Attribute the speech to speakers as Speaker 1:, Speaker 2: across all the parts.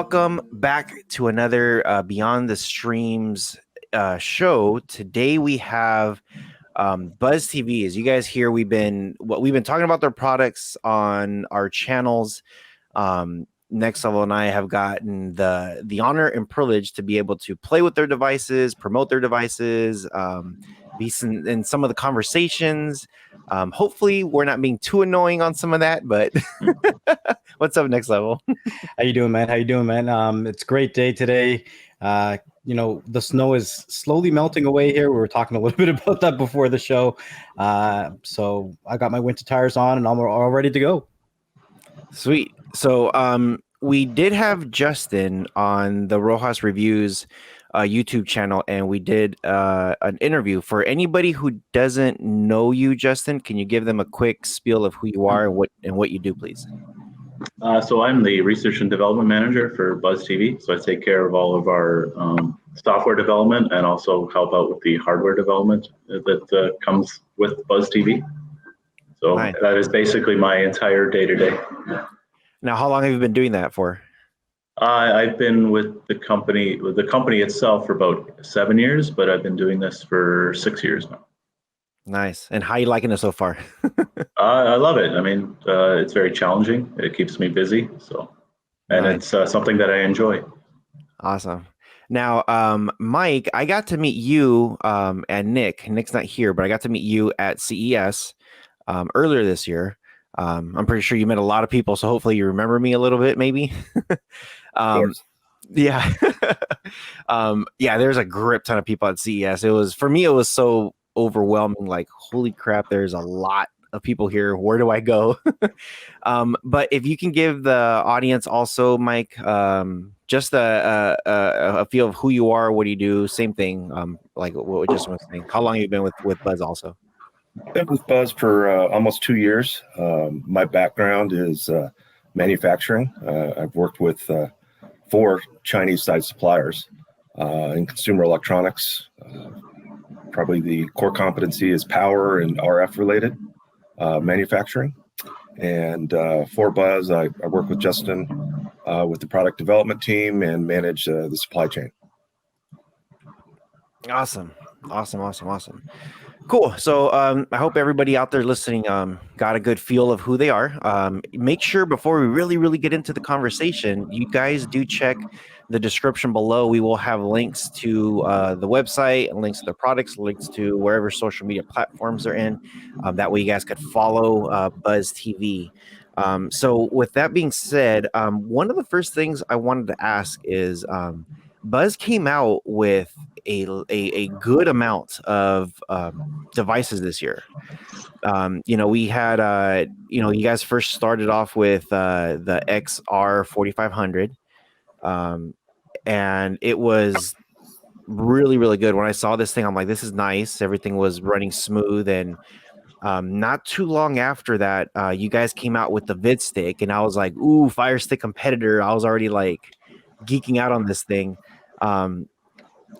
Speaker 1: welcome back to another Beyond the Streams show. Today we have BuzzTV. As you guys hear, we've been talking about their products on our channels. nxtlvl and I have gotten the honor and privilege to be able to play with their devices, promote their devices, be in some of the conversations. Hopefully we're not being too annoying on some of that, but what's up, nxtlvl?
Speaker 2: How you doing, man? It's a great day today. The snow is slowly melting away here. We were talking a little bit about that before the show. So I got my winter tires on and I'm all ready to go.
Speaker 1: Sweet. So we did have Justin on the Rohas Reviews YouTube channel, and we did an interview. For anybody who doesn't know you, Justin, can you give them a quick spiel of who you are and what you do, please?
Speaker 3: So I'm the research and development manager for BuzzTV. So I take care of all of our software development and also help out with the hardware development that comes with BuzzTV. So nice. That is basically my entire day-to-day.
Speaker 1: Now, how long have you been doing that for?
Speaker 3: I've been with the company itself for about 7 years, but I've been doing this for 6 years now.
Speaker 1: Nice. And how are you liking it so far?
Speaker 3: I love it. I mean, it's very challenging. It keeps me busy. And nice. It's something that I enjoy.
Speaker 1: Awesome. Now, Mike, I got to meet you and Nick. Nick's not here, but I got to meet you at CES earlier this year. I'm pretty sure you met a lot of people, so hopefully you remember me a little bit, maybe. Yeah. Yeah, there's a grip ton of people at CES. It was so overwhelming, like, holy crap, there's a lot of people here. Where do I go? But if you can give the audience also, Mike, just a feel of who you are, what do you do, same thing, like what just was saying. How long have you been with Buzz also?
Speaker 4: Been with Buzz for almost 2 years. My background is manufacturing. I've worked with 4 Chinese-side suppliers in consumer electronics. Probably the core competency is power and RF related manufacturing. And for Buzz, I work with Justin with the product development team and manage the supply chain.
Speaker 1: Awesome. Cool. So I hope everybody out there listening got a good feel of who they are. Make sure before we really get into the conversation, you guys do check the description below. We will have links to the website, links to the products, links to wherever social media platforms they're in. That way you guys could follow BuzzTV. So with that being said, one of the first things I wanted to ask is Buzz came out with a good amount of devices this year. We had you guys first started off with the XR 4500, and it was really good. When I saw this thing, I'm like, this is nice. Everything was running smooth, and not too long after that, you guys came out with the vidstick, and I was like, ooh, Fire Stick competitor. I was already like geeking out on this thing.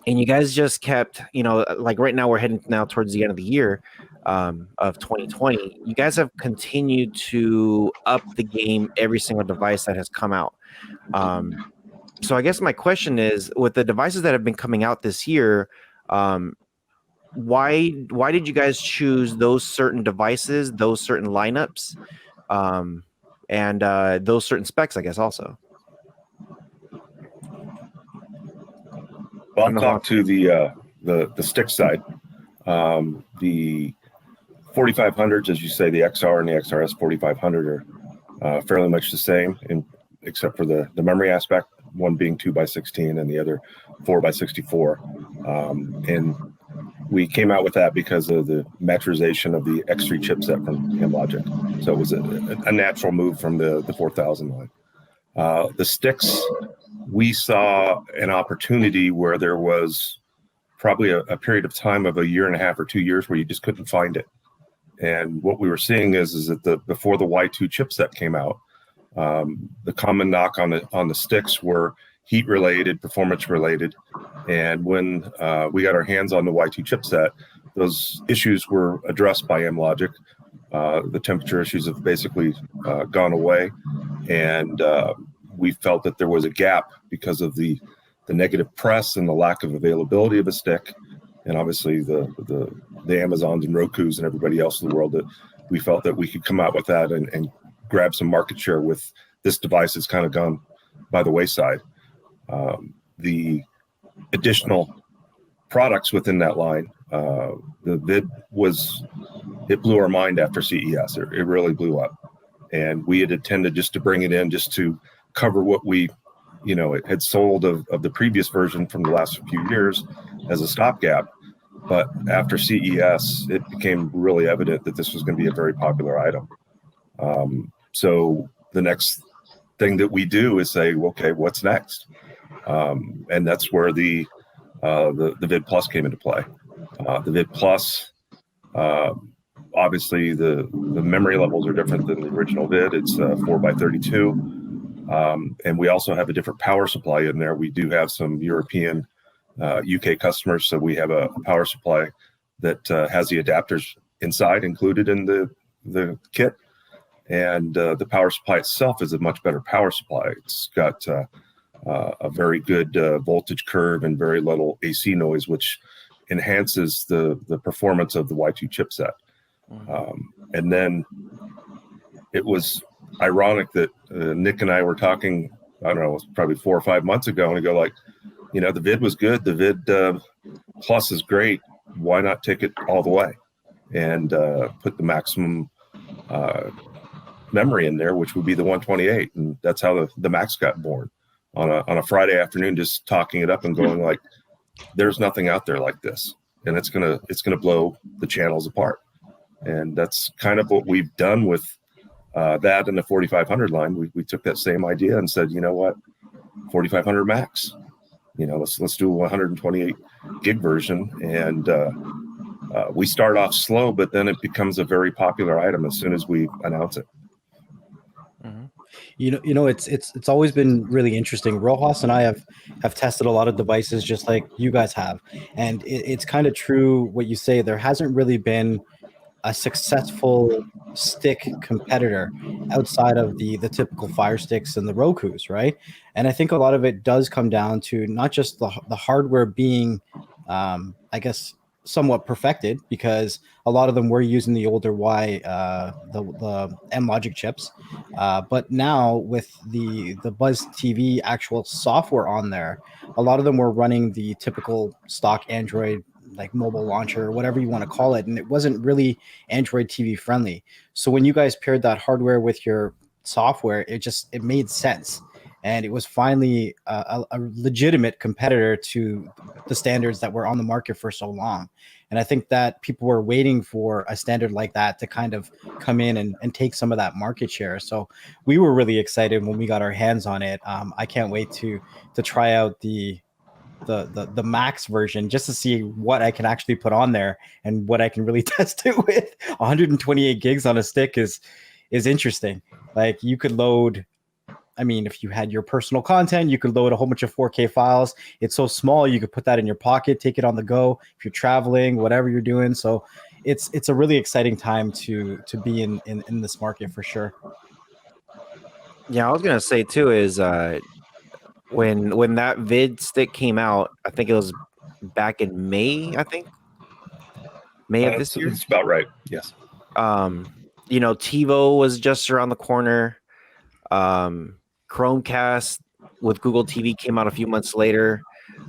Speaker 1: And you guys just kept, like right now we're heading now towards the end of the year of 2020. You guys have continued to up the game every single device that has come out. So I guess my question is, with the devices that have been coming out this year, why did you guys choose those certain devices, those certain lineups, and those certain specs, I guess, also?
Speaker 4: Well, I'll talk to the stick side. The 4500s, as you say, the XR and the XRS 4500 are fairly much the same, except for the memory aspect, one being 2x16 and the other 4x64. And we came out with that because of the maturization of the X3 chipset from Amlogic. So it was a natural move from the 4000 line. The sticks, we saw an opportunity where there was probably a period of time of 1.5 years or 2 years where you just couldn't find it. And what we were seeing is that before the Y2 chipset came out, the common knock on the sticks were heat related, performance related. And when we got our hands on the Y2 chipset, those issues were addressed by Amlogic. The temperature issues have basically gone away, and we felt that there was a gap because of the negative press and the lack of availability of a stick, and obviously the Amazons and Rokus and everybody else in the world, that we felt that we could come out with that and grab some market share with this device that's kind of gone by the wayside. The additional products within that line, the vid it blew our mind after CES. It really blew up, and we had intended just to bring it in just to cover what we, it had sold of the previous version from the last few years as a stopgap. But after CES, it became really evident that this was going to be a very popular item. So the next thing that we do is say, okay, what's next? And that's where the Vid Plus came into play. The Vid Plus, obviously the memory levels are different than the original Vid. It's 4x32. And we also have a different power supply in there. We do have some European, UK customers, so we have a power supply that has the adapters inside included in the kit. And the power supply itself is a much better power supply. It's got a very good voltage curve and very little AC noise, which enhances the performance of the Y2 chipset. And then it was ironic that Nick and I were talking, I don't know, it was probably 4 or 5 months ago, and we go like, the Vid was good. The Vid Plus is great. Why not take it all the way and put the maximum memory in there, which would be the 128? And that's how the Max got born on a Friday afternoon, just talking it up and going like, there's nothing out there like this, and it's gonna blow the channels apart. And that's kind of what we've done with that and the 4500 line. We took that same idea and said, you know what, 4500 Max, let's do a 128 gig version. And we start off slow, but then it becomes a very popular item as soon as we announce it.
Speaker 2: It's always been really interesting. Rohas and I have tested a lot of devices just like you guys have, and it's kind of true what you say. There hasn't really been a successful stick competitor outside of the typical Fire Sticks and the Rokus, right? And I think a lot of it does come down to not just the hardware being, I guess, somewhat perfected, because a lot of them were using the older the M Logic chips, but now with the BuzzTV actual software on there, a lot of them were running the typical stock Android, like mobile launcher or whatever you want to call it, and it wasn't really Android TV friendly. So when you guys paired that hardware with your software, it made sense. And it was finally a legitimate competitor to the standards that were on the market for so long. And I think that people were waiting for a standard like that to kind of come in and take some of that market share. So we were really excited when we got our hands on it. I can't wait to try out the Max version just to see what I can actually put on there and what I can really test it with. 128 gigs on a stick is interesting. Like, you could load, I mean, if you had your personal content, you could load a whole bunch of 4K files. It's so small, you could put that in your pocket, take it on the go if you're traveling, whatever you're doing. So it's a really exciting time to be in this market for sure.
Speaker 1: Yeah, I was gonna say too is when that vid stick came out, I think it was back in May. I think May of this year.
Speaker 4: It's about right. Yes.
Speaker 1: TiVo was just around the corner. Chromecast with Google TV came out a few months later.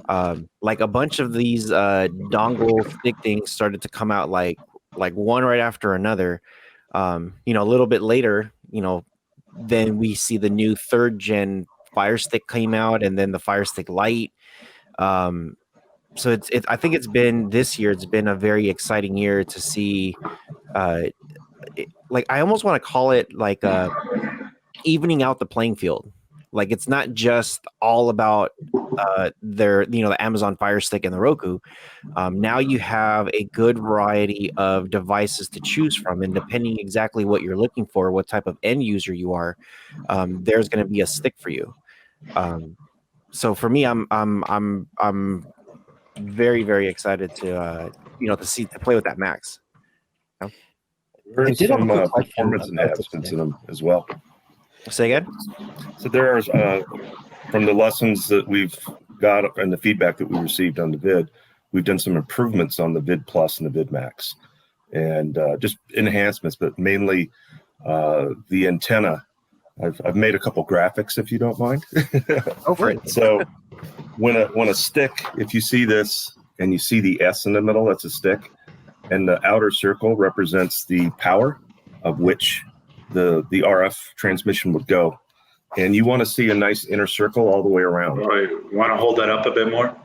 Speaker 1: Like a bunch of these dongle stick things started to come out like one right after another. A little bit later, then we see the new 3rd gen Fire Stick came out, and then the Fire Stick Lite. So I think it's been this year. It's been a very exciting year to see. I almost want to call it like evening out the playing field. Like, it's not just all about the Amazon Fire Stick and the Roku. Now you have a good variety of devices to choose from, and depending exactly what you're looking for, what type of end user you are, there's going to be a stick for you. So for me, I'm very, very excited to play with that Max.
Speaker 4: There's some performance enhancements in them as well.
Speaker 1: Say again?
Speaker 4: So there are, from the lessons that we've got and the feedback that we received on the vid, we've done some improvements on the vid plus and the vid max, and just enhancements, but mainly the antenna. I've made a couple graphics if you don't mind.
Speaker 1: Go for it.
Speaker 4: So when a stick, if you see this and you see the S in the middle, that's a stick, and the outer circle represents the power of which the RF transmission would go. And you want to see a nice inner circle all the way around.
Speaker 3: All right, want to hold that up a bit more?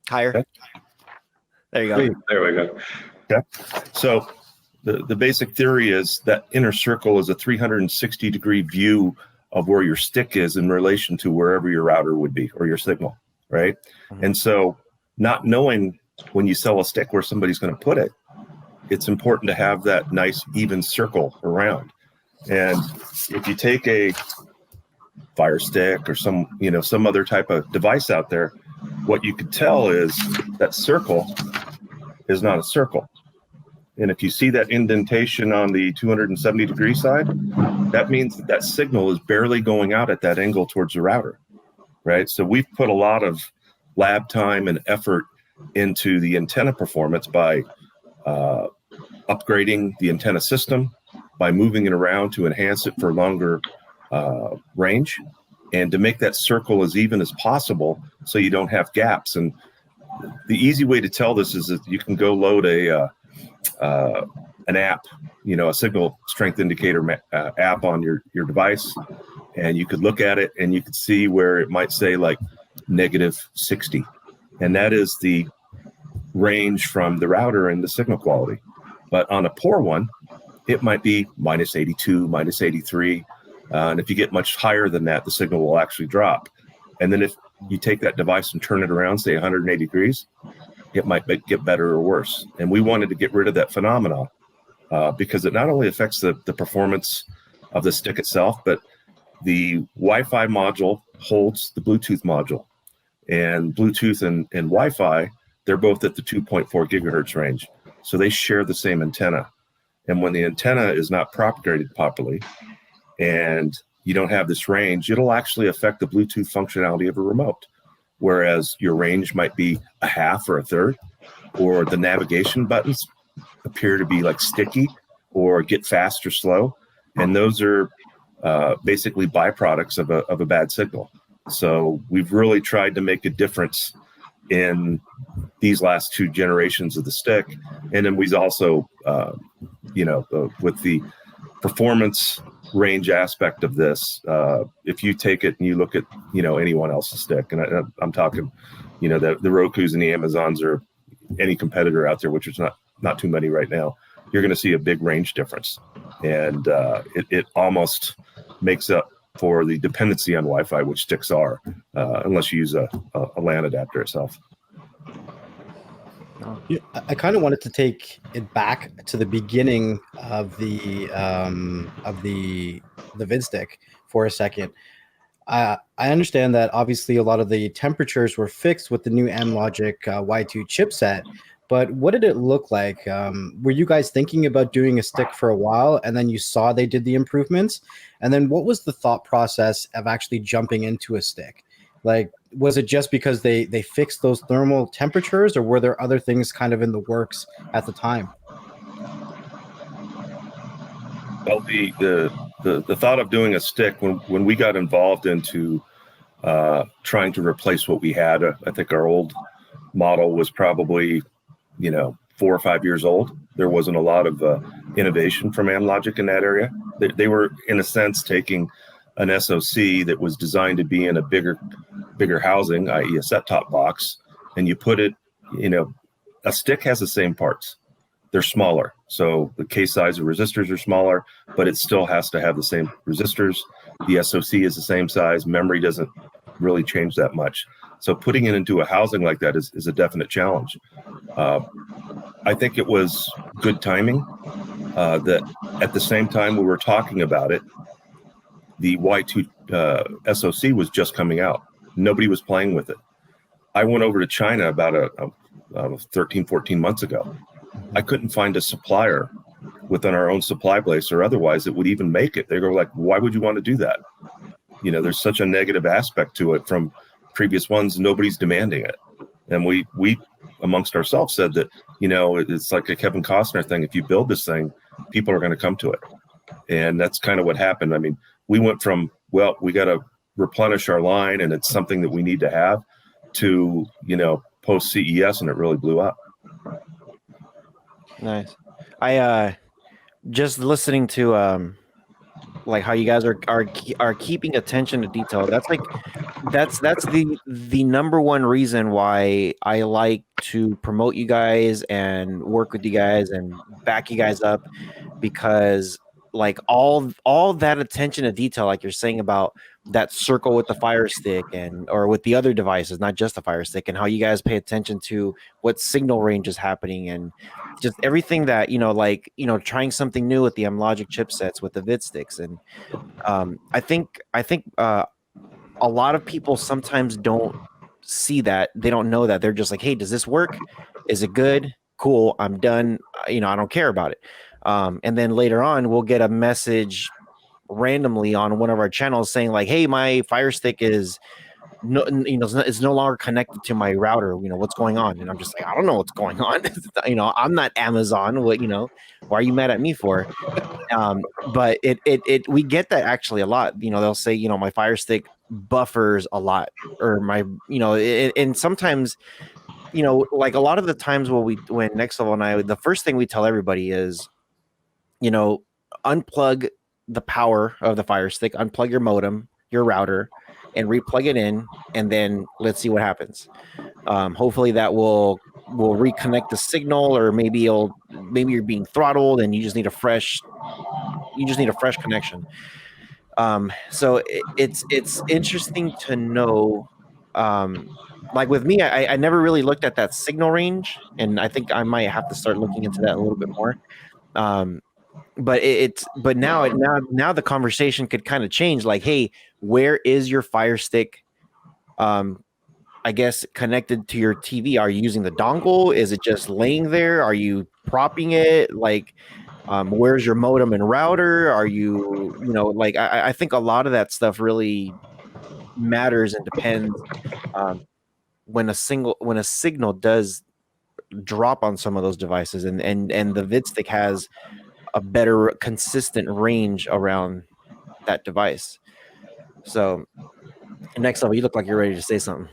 Speaker 1: Higher.
Speaker 4: Okay.
Speaker 1: There you go.
Speaker 3: There we go.
Speaker 4: Okay. So the basic theory is that inner circle is a 360-degree view of where your stick is in relation to wherever your router would be or your signal, right?
Speaker 1: Mm-hmm.
Speaker 4: And so not knowing when you sell a stick where somebody's going to put it, it's important to have that nice even circle around. And if you take a Fire Stick or some other type of device out there, what you could tell is that circle is not a circle. And if you see that indentation on the 270-degree side, that means that signal is barely going out at that angle towards the router, right? So we've put a lot of lab time and effort into the antenna performance by upgrading the antenna system, by moving it around to enhance it for longer range, and to make that circle as even as possible so you don't have gaps. And the easy way to tell this is that you can go load an app, a signal strength indicator app on your device, and you could look at it and you could see where it might say like -60. And that is the range from the router and the signal quality. But on a poor one, it might be -82, -83. And if you get much higher than that, the signal will actually drop. And then if you take that device and turn it around, say 180 degrees, it might get better or worse. And we wanted to get rid of that phenomenon because it not only affects the performance of the stick itself, but the Wi-Fi module holds the Bluetooth module. And Bluetooth and Wi-Fi, they're both at the 2.4 gigahertz range. So they share the same antenna. And when the antenna is not propagated properly and you don't have this range, it'll actually affect the Bluetooth functionality of a remote. Whereas your range might be a half or a third, or the navigation buttons appear to be like sticky or get fast or slow. And those are basically byproducts of a bad signal. So we've really tried to make a difference in these last two generations of the stick. And then we've also, with the performance range aspect of this, if you take it and you look at, anyone else's stick, and I'm talking, the Rokus and the Amazons or any competitor out there, which is not too many right now, you're going to see a big range difference. And it almost makes up for the dependency on Wi-Fi, which sticks are, unless you use a LAN adapter itself.
Speaker 2: Yeah, I kind of wanted to take it back to the beginning of the vidstick for a second. I understand that obviously a lot of the temperatures were fixed with the new Amlogic Y2 chipset, but what did it look like? Were you guys thinking about doing a stick for a while and then you saw they did the improvements? And then what was the thought process of actually jumping into a stick? Like, was it just because they fixed those thermal temperatures, or were there other things kind of in the works at the time?
Speaker 4: Well, the thought of doing a stick, when we got involved into trying to replace what we had, I think our old model was probably 4 or 5 years old. There wasn't a lot of innovation from Amlogic in that area. They were, in a sense, taking an SoC that was designed to be in a bigger housing, i.e. a set-top box, and you put it, a stick has the same parts. They're smaller. So the case size of resistors are smaller, but it still has to have the same resistors. The SoC is the same size. Memory doesn't really change that much. So putting it into a housing like that is a definite challenge. I think it was good timing that at the same time we were talking about it, the Y2 SoC was just coming out. Nobody was playing with it. I went over to China about 13, 14 months ago. I couldn't find a supplier within our own supply base or otherwise that would even make it. They go like, why would you want to do that? You know, there's such a negative aspect to it from previous ones. Nobody's demanding it. And we amongst ourselves said that, you know, it's like a Kevin Costner thing. If you build this thing, people are going to come to it. And that's kind of what happened. I mean, we went from, well, we got to replenish our line and it's something that we need to have, to, you know, post CES, and it really blew up.
Speaker 1: Nice. I just listening to like how you guys are keeping attention to detail. That's like that's the number one reason why I like to promote you guys and work with you guys and back you guys up, because like all that attention to detail, like you're saying about that circle with the Fire Stick and or with the other devices, not just the Fire Stick, and how you guys pay attention to what signal range is happening and just everything that, you know, like, you know, trying something new with the Logic chipsets with the vidsticks. And I think a lot of people sometimes don't see that. They don't know that. They're just like, hey, does this work? Is it good? Cool, I'm done. You know, I don't care about it. And then later on, we'll get a message randomly on one of our channels saying like, hey, my Fire Stick is it's no longer connected to my router. You know, what's going on? And I'm just like, I don't know what's going on. You know, I'm not Amazon. What, you know, why are you mad at me for? But we get that actually a lot. You know, they'll say, you know, my Fire Stick buffers a lot, or my, you know, and sometimes, you know, like a lot of the times when Next Level and I, the first thing we tell everybody is, you know, unplug the power of the Fire Stick, unplug your modem, your router, and replug it in, and then let's see what happens. Hopefully that will reconnect the signal, or maybe you're being throttled and you just need a fresh connection. So it's interesting to know. Like with me, I never really looked at that signal range, and I think I might have to start looking into that a little bit more. But now the conversation could kind of change. Like, hey, where is your Fire Stick? I guess connected to your TV. Are you using the dongle? Is it just laying there? Are you propping it? Like, where's your modem and router? Are you like I think a lot of that stuff really matters and depends. When a signal does drop on some of those devices, and the vidstick has a better consistent range around that device. So Next Level, you look like you're ready to say something.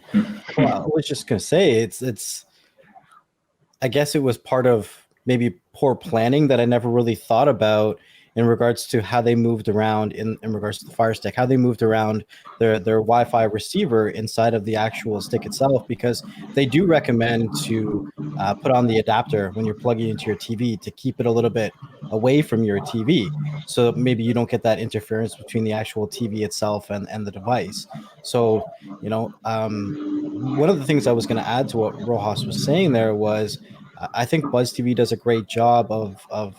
Speaker 2: Well, I was just gonna say it's I guess it was part of maybe poor planning that I never really thought about in regards to how they moved around in regards to the Fire Stick, how they moved around their Wi-Fi receiver inside of the actual stick itself, because they do recommend to put on the adapter when you're plugging into your TV to keep it a little bit away from your TV. So maybe you don't get that interference between the actual TV itself and the device. So, you know, one of the things I was going to add to what Rohas was saying there was, I think BuzzTV does a great job of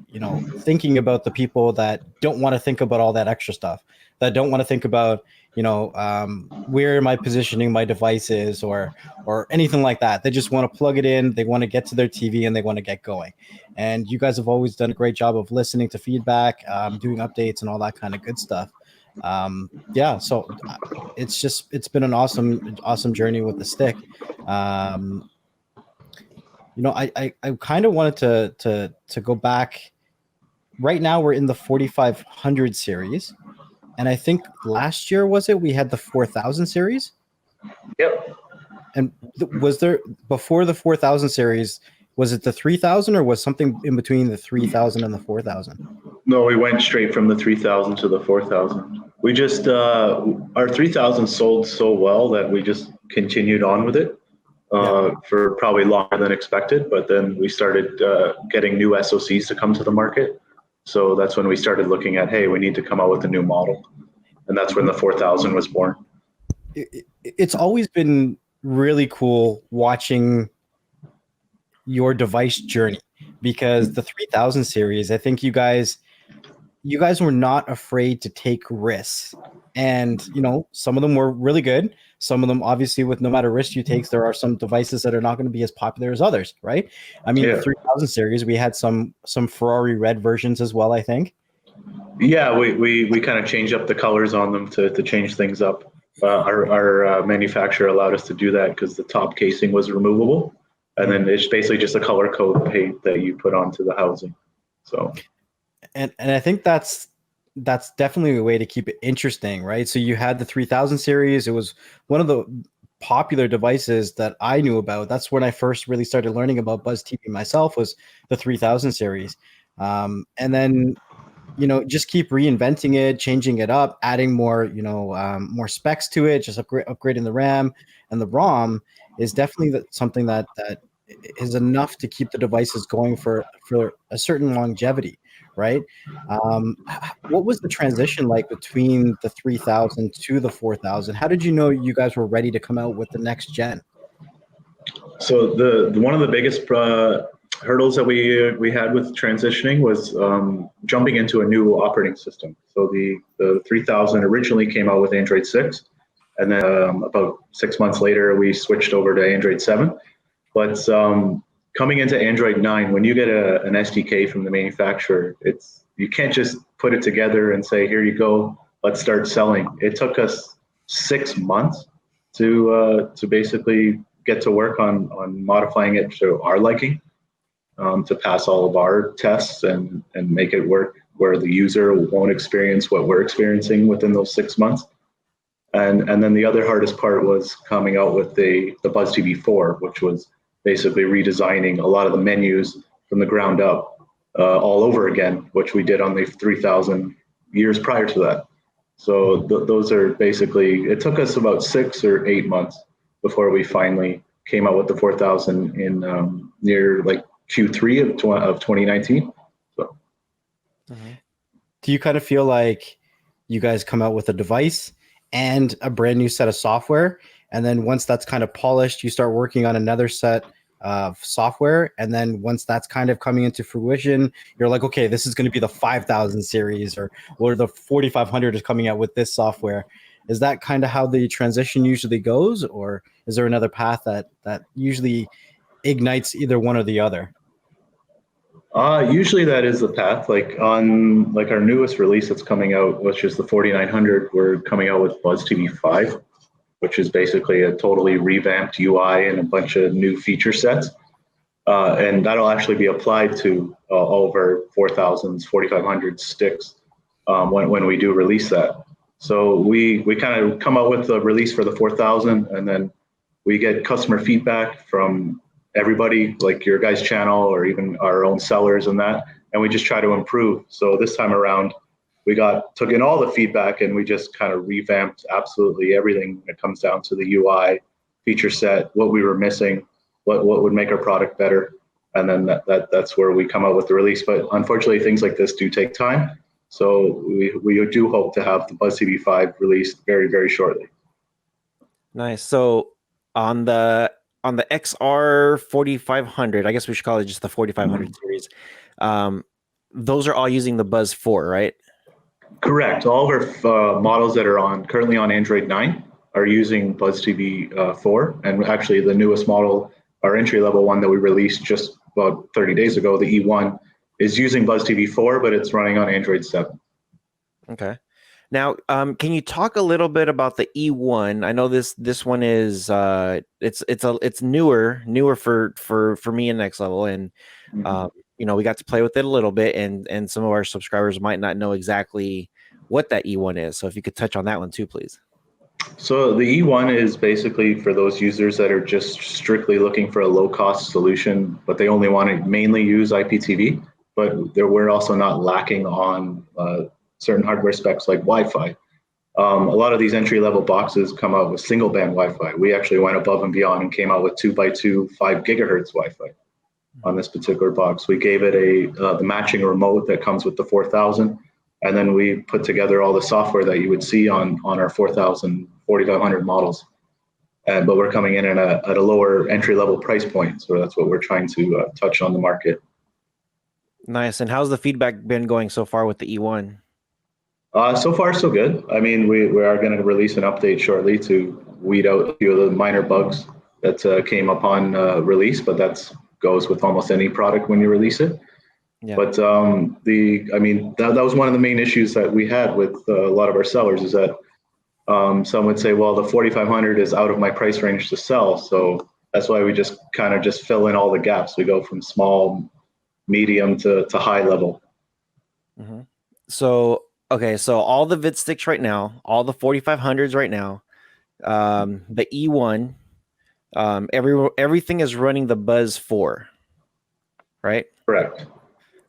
Speaker 2: you know, thinking about the people that don't want to think about all that extra stuff, that don't want to think about, you know, where am I positioning my devices or anything like that. They just want to plug it in. They want to get to their TV and they want to get going. And you guys have always done a great job of listening to feedback, doing updates and all that kind of good stuff. Yeah, so it's been an awesome journey with the stick. You know, I kind of wanted to go back. Right now we're in the 4500 series, and I think last year we had the 4000 series.
Speaker 3: Yep.
Speaker 2: And was there, before the 4000 series, was it the 3000 or was something in between the 3000 and the 4000?
Speaker 3: No, we went straight from the 3000 to the 4000. We just our 3000 sold so well that we just continued on with it. For probably longer than expected, but then we started getting new SoCs to come to the market. So that's when we started looking at, hey, we need to come out with a new model. And that's when the 4000 was born.
Speaker 2: It's always been really cool watching your device journey, because the 3000 series, I think you guys were not afraid to take risks And, you know, some of them were really good. Some of them, obviously, with no matter risk you take, there are some devices that are not going to be as popular as others, right? I mean,
Speaker 3: Yeah.
Speaker 2: 3000 series, we had some Ferrari red versions as well, I think.
Speaker 3: Yeah, we kind of changed up the colors on them to change things up. Our manufacturer allowed us to do that because the top casing was removable, and then it's basically just a color code paint that you put onto the housing. So,
Speaker 2: and I think that's definitely a way to keep it interesting, right? So you had the 3000 series. It was one of the popular devices that I knew about. That's when I first really started learning about BuzzTV myself, was the 3000 series. And then, you know, just keep reinventing it, changing it up, adding more, you know, more specs to it, just upgrading the RAM and the ROM is definitely something that is enough to keep the devices going for a certain longevity, right? What was the transition like between the 3000 to the 4000? How did you know you guys were ready to come out with the next gen?
Speaker 3: so the one of the biggest hurdles that we had with transitioning was jumping into a new operating system. So the 3000 originally came out with Android 6, and then about 6 months later we switched over to Android 7. But coming into Android 9, when you get an SDK from the manufacturer, you can't just put it together and say, here you go, let's start selling. It took us 6 months to basically get to work on modifying it to our liking, to pass all of our tests and make it work where the user won't experience what we're experiencing within those 6 months. And then the other hardest part was coming out with the BuzzTV 4, which was basically redesigning a lot of the menus from the ground up all over again, which we did on the 3000 years prior to that. So those are basically, it took us about 6 or 8 months before we finally came out with the 4000 in near like Q3 of 2019. So,
Speaker 2: do you kind of feel like you guys come out with a device and a brand new set of software, and then once that's kind of polished, you start working on another set of software, and then once that's kind of coming into fruition, you're like, okay, this is going to be the 5000 series, or the 4500 is coming out with this software? Is that kind of how the transition usually goes, or is there another path that usually ignites either one or the other?
Speaker 3: Usually that is the path. Like on our newest release that's coming out, which is the 4900, we're coming out with BuzzTV 5, which is basically a totally revamped UI and a bunch of new feature sets. And that'll actually be applied to all of our 4000s, 4500 sticks when we do release that. So we kind of come out with a release for the 4000, and then we get customer feedback from everybody, like your guys' channel or even our own sellers and that, and we just try to improve. So this time around, we took in all the feedback and we just kind of revamped absolutely everything when it comes down to the UI, feature set, what we were missing, what would make our product better, and then that's where we come out with the release. But unfortunately, things like this do take time. So we do hope to have the BuzzTV 5 released very, very shortly.
Speaker 1: Nice. So on the XR 4500, I guess we should call it just the 4500 series. Those are all using the Buzz 4, right?
Speaker 3: Correct. All of our models that are currently on Android 9 are using BuzzTV 4, and actually the newest model, our entry-level one that we released just about 30 days ago, the E1, is using BuzzTV 4, but it's running on Android 7.
Speaker 1: Okay. Now, can you talk a little bit about the E1? I know this one is it's newer for me and Next Level, and you know, we got to play with it a little bit, and some of our subscribers might not know exactly what that E1 is. So if you could touch on that one too, please.
Speaker 3: So the E1 is basically for those users that are just strictly looking for a low-cost solution, but they only want to mainly use IPTV. But we're also not lacking on certain hardware specs like Wi-Fi. A lot of these entry-level boxes come out with single-band Wi-Fi. We actually went above and beyond and came out with 2x2 5 gigahertz Wi-Fi on this particular box. We gave it the matching remote that comes with the 4000, and then we put together all the software that you would see on our 4000, 4500 models. But we're coming in at a lower entry-level price point, so that's what we're trying to touch on the market.
Speaker 1: Nice. And how's the feedback been going so far with the E1?
Speaker 3: So far, so good. I mean, we are going to release an update shortly to weed out a few of the minor bugs that came upon release, but that goes with almost any product when you release it.
Speaker 1: Yeah.
Speaker 3: But I mean, that was one of the main issues that we had with a lot of our sellers is that some would say, well, the 4500 is out of my price range to sell. So that's why we just kind of just fill in all the gaps. We go from small, medium to high level.
Speaker 1: Mm-hmm. So, okay. So all the vidsticks right now, all the 4500s right now, the E1, everything is running the Buzz 4, right?
Speaker 3: Correct.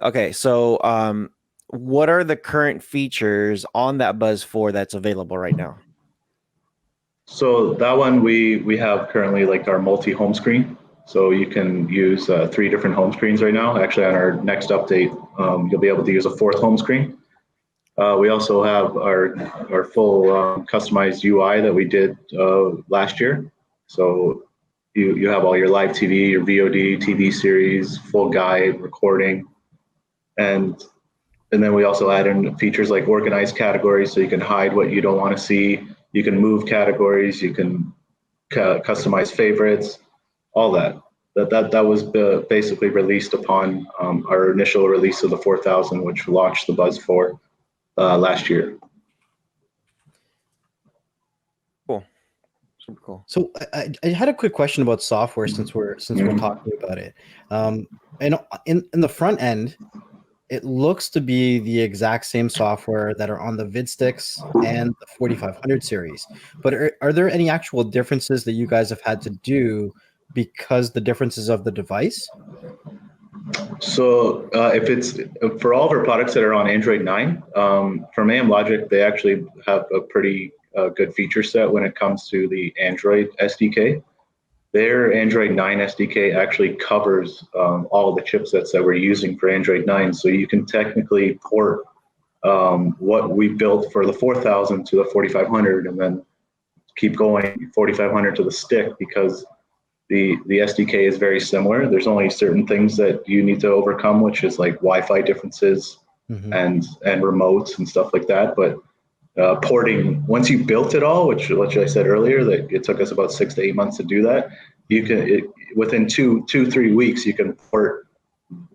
Speaker 1: Okay. So, what are the current features on that Buzz 4 that's available right now?
Speaker 3: So that one we have currently like our multi-home screen. So you can use 3 different home screens right now. Actually, on our next update, you'll be able to use a 4th home screen. We also have our full customized UI that we did last year. So you have all your live TV, your VOD, TV series, full guide, recording, and then we also add in features like organized categories, so you can hide what you don't want to see. You can move categories. You can customize favorites, all that. That was basically released upon our initial release of the 4000, which launched the Buzz 4 last year.
Speaker 1: Cool. Super cool.
Speaker 2: So I had a quick question about software since we're talking about it. And in the front end, it looks to be the exact same software that are on the vidsticks and the 4500 series. But are there any actual differences that you guys have had to do because the differences of the device?
Speaker 3: So if it's for all of our products that are on Android 9, from Logic, they actually have a pretty good feature set when it comes to the Android SDK. Their Android 9 SDK actually covers all of the chipsets that we're using for Android 9. So you can technically port what we built for the 4000 to the 4500 and then keep going 4500 to the stick because the SDK is very similar. There's only certain things that you need to overcome, which is like Wi-Fi differences and remotes and stuff like that. But porting, once you built it all, which I said earlier, that it took us about 6 to 8 months to do that. You can within 3 weeks you can port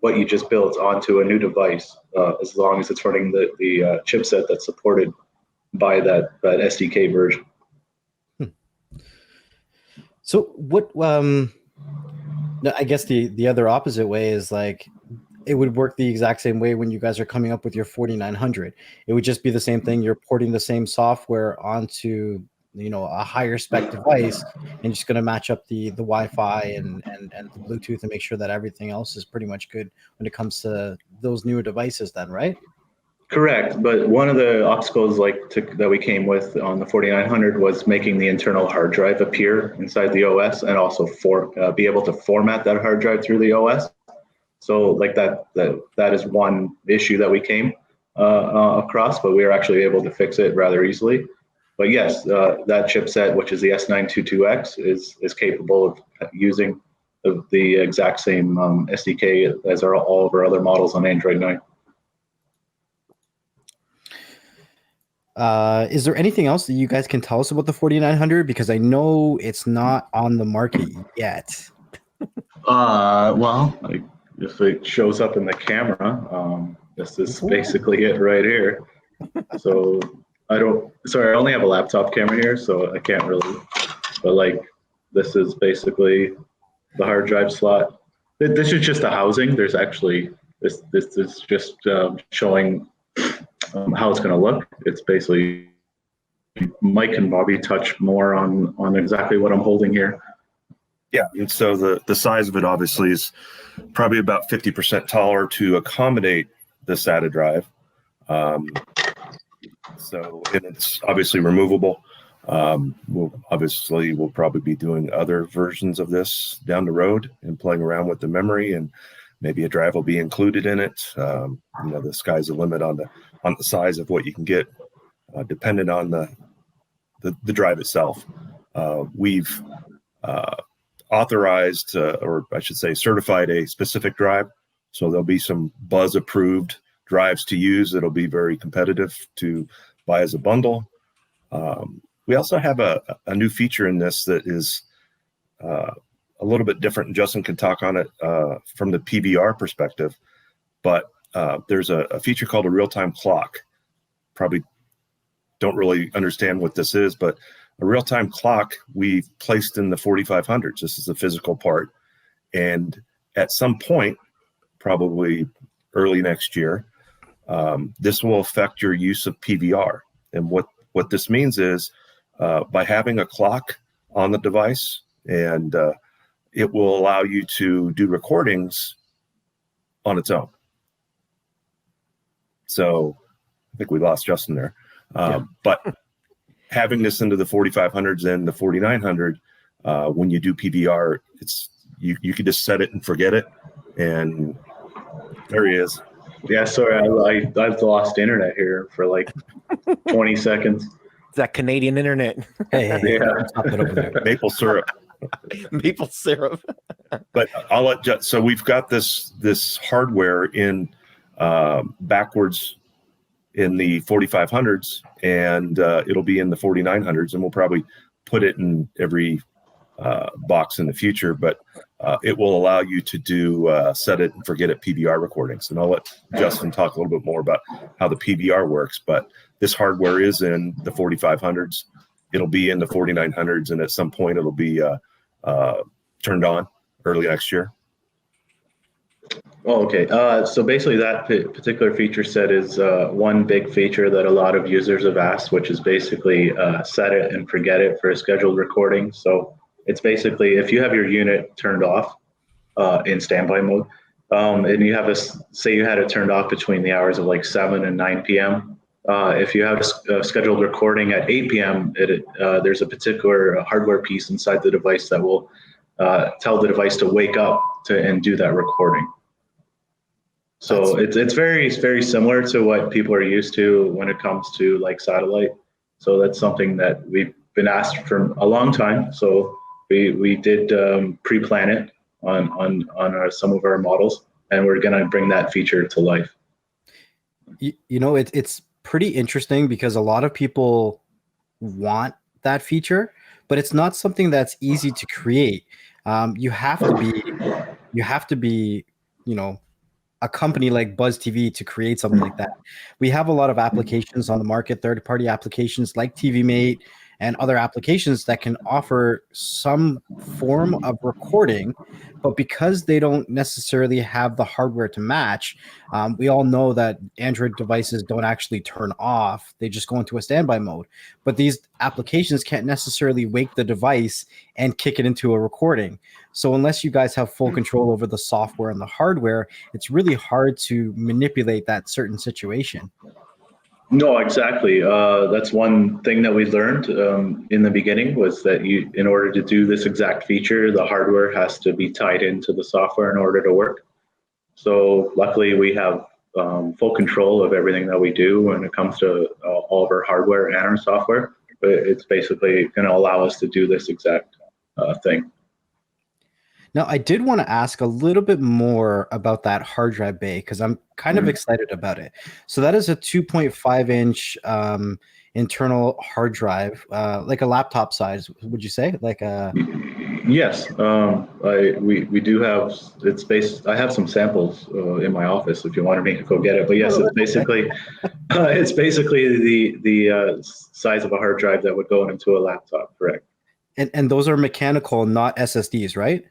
Speaker 3: what you just built onto a new device, as long as it's running the chipset that's supported by that SDK version.
Speaker 2: So what? I guess the other opposite way is like it would work the exact same way when you guys are coming up with your 4900. It would just be the same thing. You're porting the same software onto a higher spec device and just going to match up the Wi-Fi and the Bluetooth and make sure that everything else is pretty much good when it comes to those newer devices then, right?
Speaker 3: Correct, but one of the obstacles that we came with on the 4900 was making the internal hard drive appear inside the OS and also be able to format that hard drive through the OS. So like that is one issue that we came across, but we were actually able to fix it rather easily. But yes, that chipset, which is the S922X, is capable of using the exact same SDK as all of our other models on Android 9.
Speaker 2: Is there anything else that you guys can tell us about the 4900? Because I know it's not on the market yet.
Speaker 3: Well, if it shows up in the camera, this is basically it right here. So I only have a laptop camera here, so I can't really, but this is basically the hard drive slot. This is just a housing. There's actually, this is just showing how it's going to look. It's basically, Mike and Bobby touch more on exactly what I'm holding here.
Speaker 4: Yeah, and so the size of it obviously is probably about 50% taller to accommodate the SATA drive. So it's obviously removable. We'll probably be doing other versions of this down the road and playing around with the memory, and maybe a drive will be included in it. The sky's the limit on the size of what you can get, dependent on the drive itself. We've authorized, or I should say certified, a specific drive. So there'll be some Buzz approved drives to use. It'll be very competitive to buy as a bundle. We also have a new feature in this that is a little bit different. Justin can talk on it from the PVR perspective, but there's a feature called a real-time clock. Probably don't really understand what this is, but a real-time clock we've placed in the 4500s. This is a physical part. And at some point, probably early next year, this will affect your use of PVR. And what this means is by having a clock on the device, and it will allow you to do recordings on its own. So I think we lost Justin there. But having this into the 4500s and the 4900, when you do PVR, it's you can just set it and forget it. And there he is.
Speaker 3: Yeah, sorry, I've lost internet here for like 20 seconds.
Speaker 1: It's that Canadian internet.
Speaker 2: Hey,
Speaker 3: Yeah.
Speaker 2: stop it over there.
Speaker 4: Maple syrup.
Speaker 1: Maple syrup.
Speaker 4: But I'll let so we've got this hardware in backwards in the 4500s, and it'll be in the 4900s, and we'll probably put it in every box in the future, but it will allow you to do set it and forget it PVR recordings. And I'll let Justin talk a little bit more about how the PVR works, but this hardware is in the 4500s. It'll be in the 4900s, and at some point it'll be turned on early next year.
Speaker 3: Oh, okay. So basically that particular feature set is one big feature that a lot of users have asked, which is basically set it and forget it for a scheduled recording. So it's basically if you have your unit turned off in standby mode, and you have say you had it turned off between the hours of like 7 and 9 p.m. If you have a scheduled recording at 8 p.m., there's a particular hardware piece inside the device that will tell the device to wake up and do that recording. So it's very similar to what people are used to when it comes to like satellite. So that's something that we've been asked for a long time. So we did pre-plan it on some of our models, and we're going to bring that feature to life.
Speaker 2: You know, it's pretty interesting because a lot of people want that feature, but it's not something that's easy to create. You have to be, you know, a company like BuzzTV to create something like that. We have a lot of applications on the market, third-party applications like TVMate and other applications that can offer some form of recording, but because they don't necessarily have the hardware to match, we all know that Android devices don't actually turn off. They just go into a standby mode. But these applications can't necessarily wake the device and kick it into a recording. So unless you guys have full control over the software and the hardware, it's really hard to manipulate that certain situation.
Speaker 3: No, exactly. That's one thing that we learned in the beginning was that in order to do this exact feature, the hardware has to be tied into the software in order to work. So luckily we have full control of everything that we do when it comes to all of our hardware and our software. But it's basically going to allow us to do this exact thing.
Speaker 2: Now, I did want to ask a little bit more about that hard drive bay because I'm kind of excited about it. So that is a 2.5-inch internal hard drive, like a laptop size, would you say? Like a...
Speaker 3: Yes, we do have. It's based. I have some samples in my office if you wanted me to go get it. But yes, it's basically the size of a hard drive that would go into a laptop. Correct.
Speaker 2: And those are mechanical, not SSDs, right?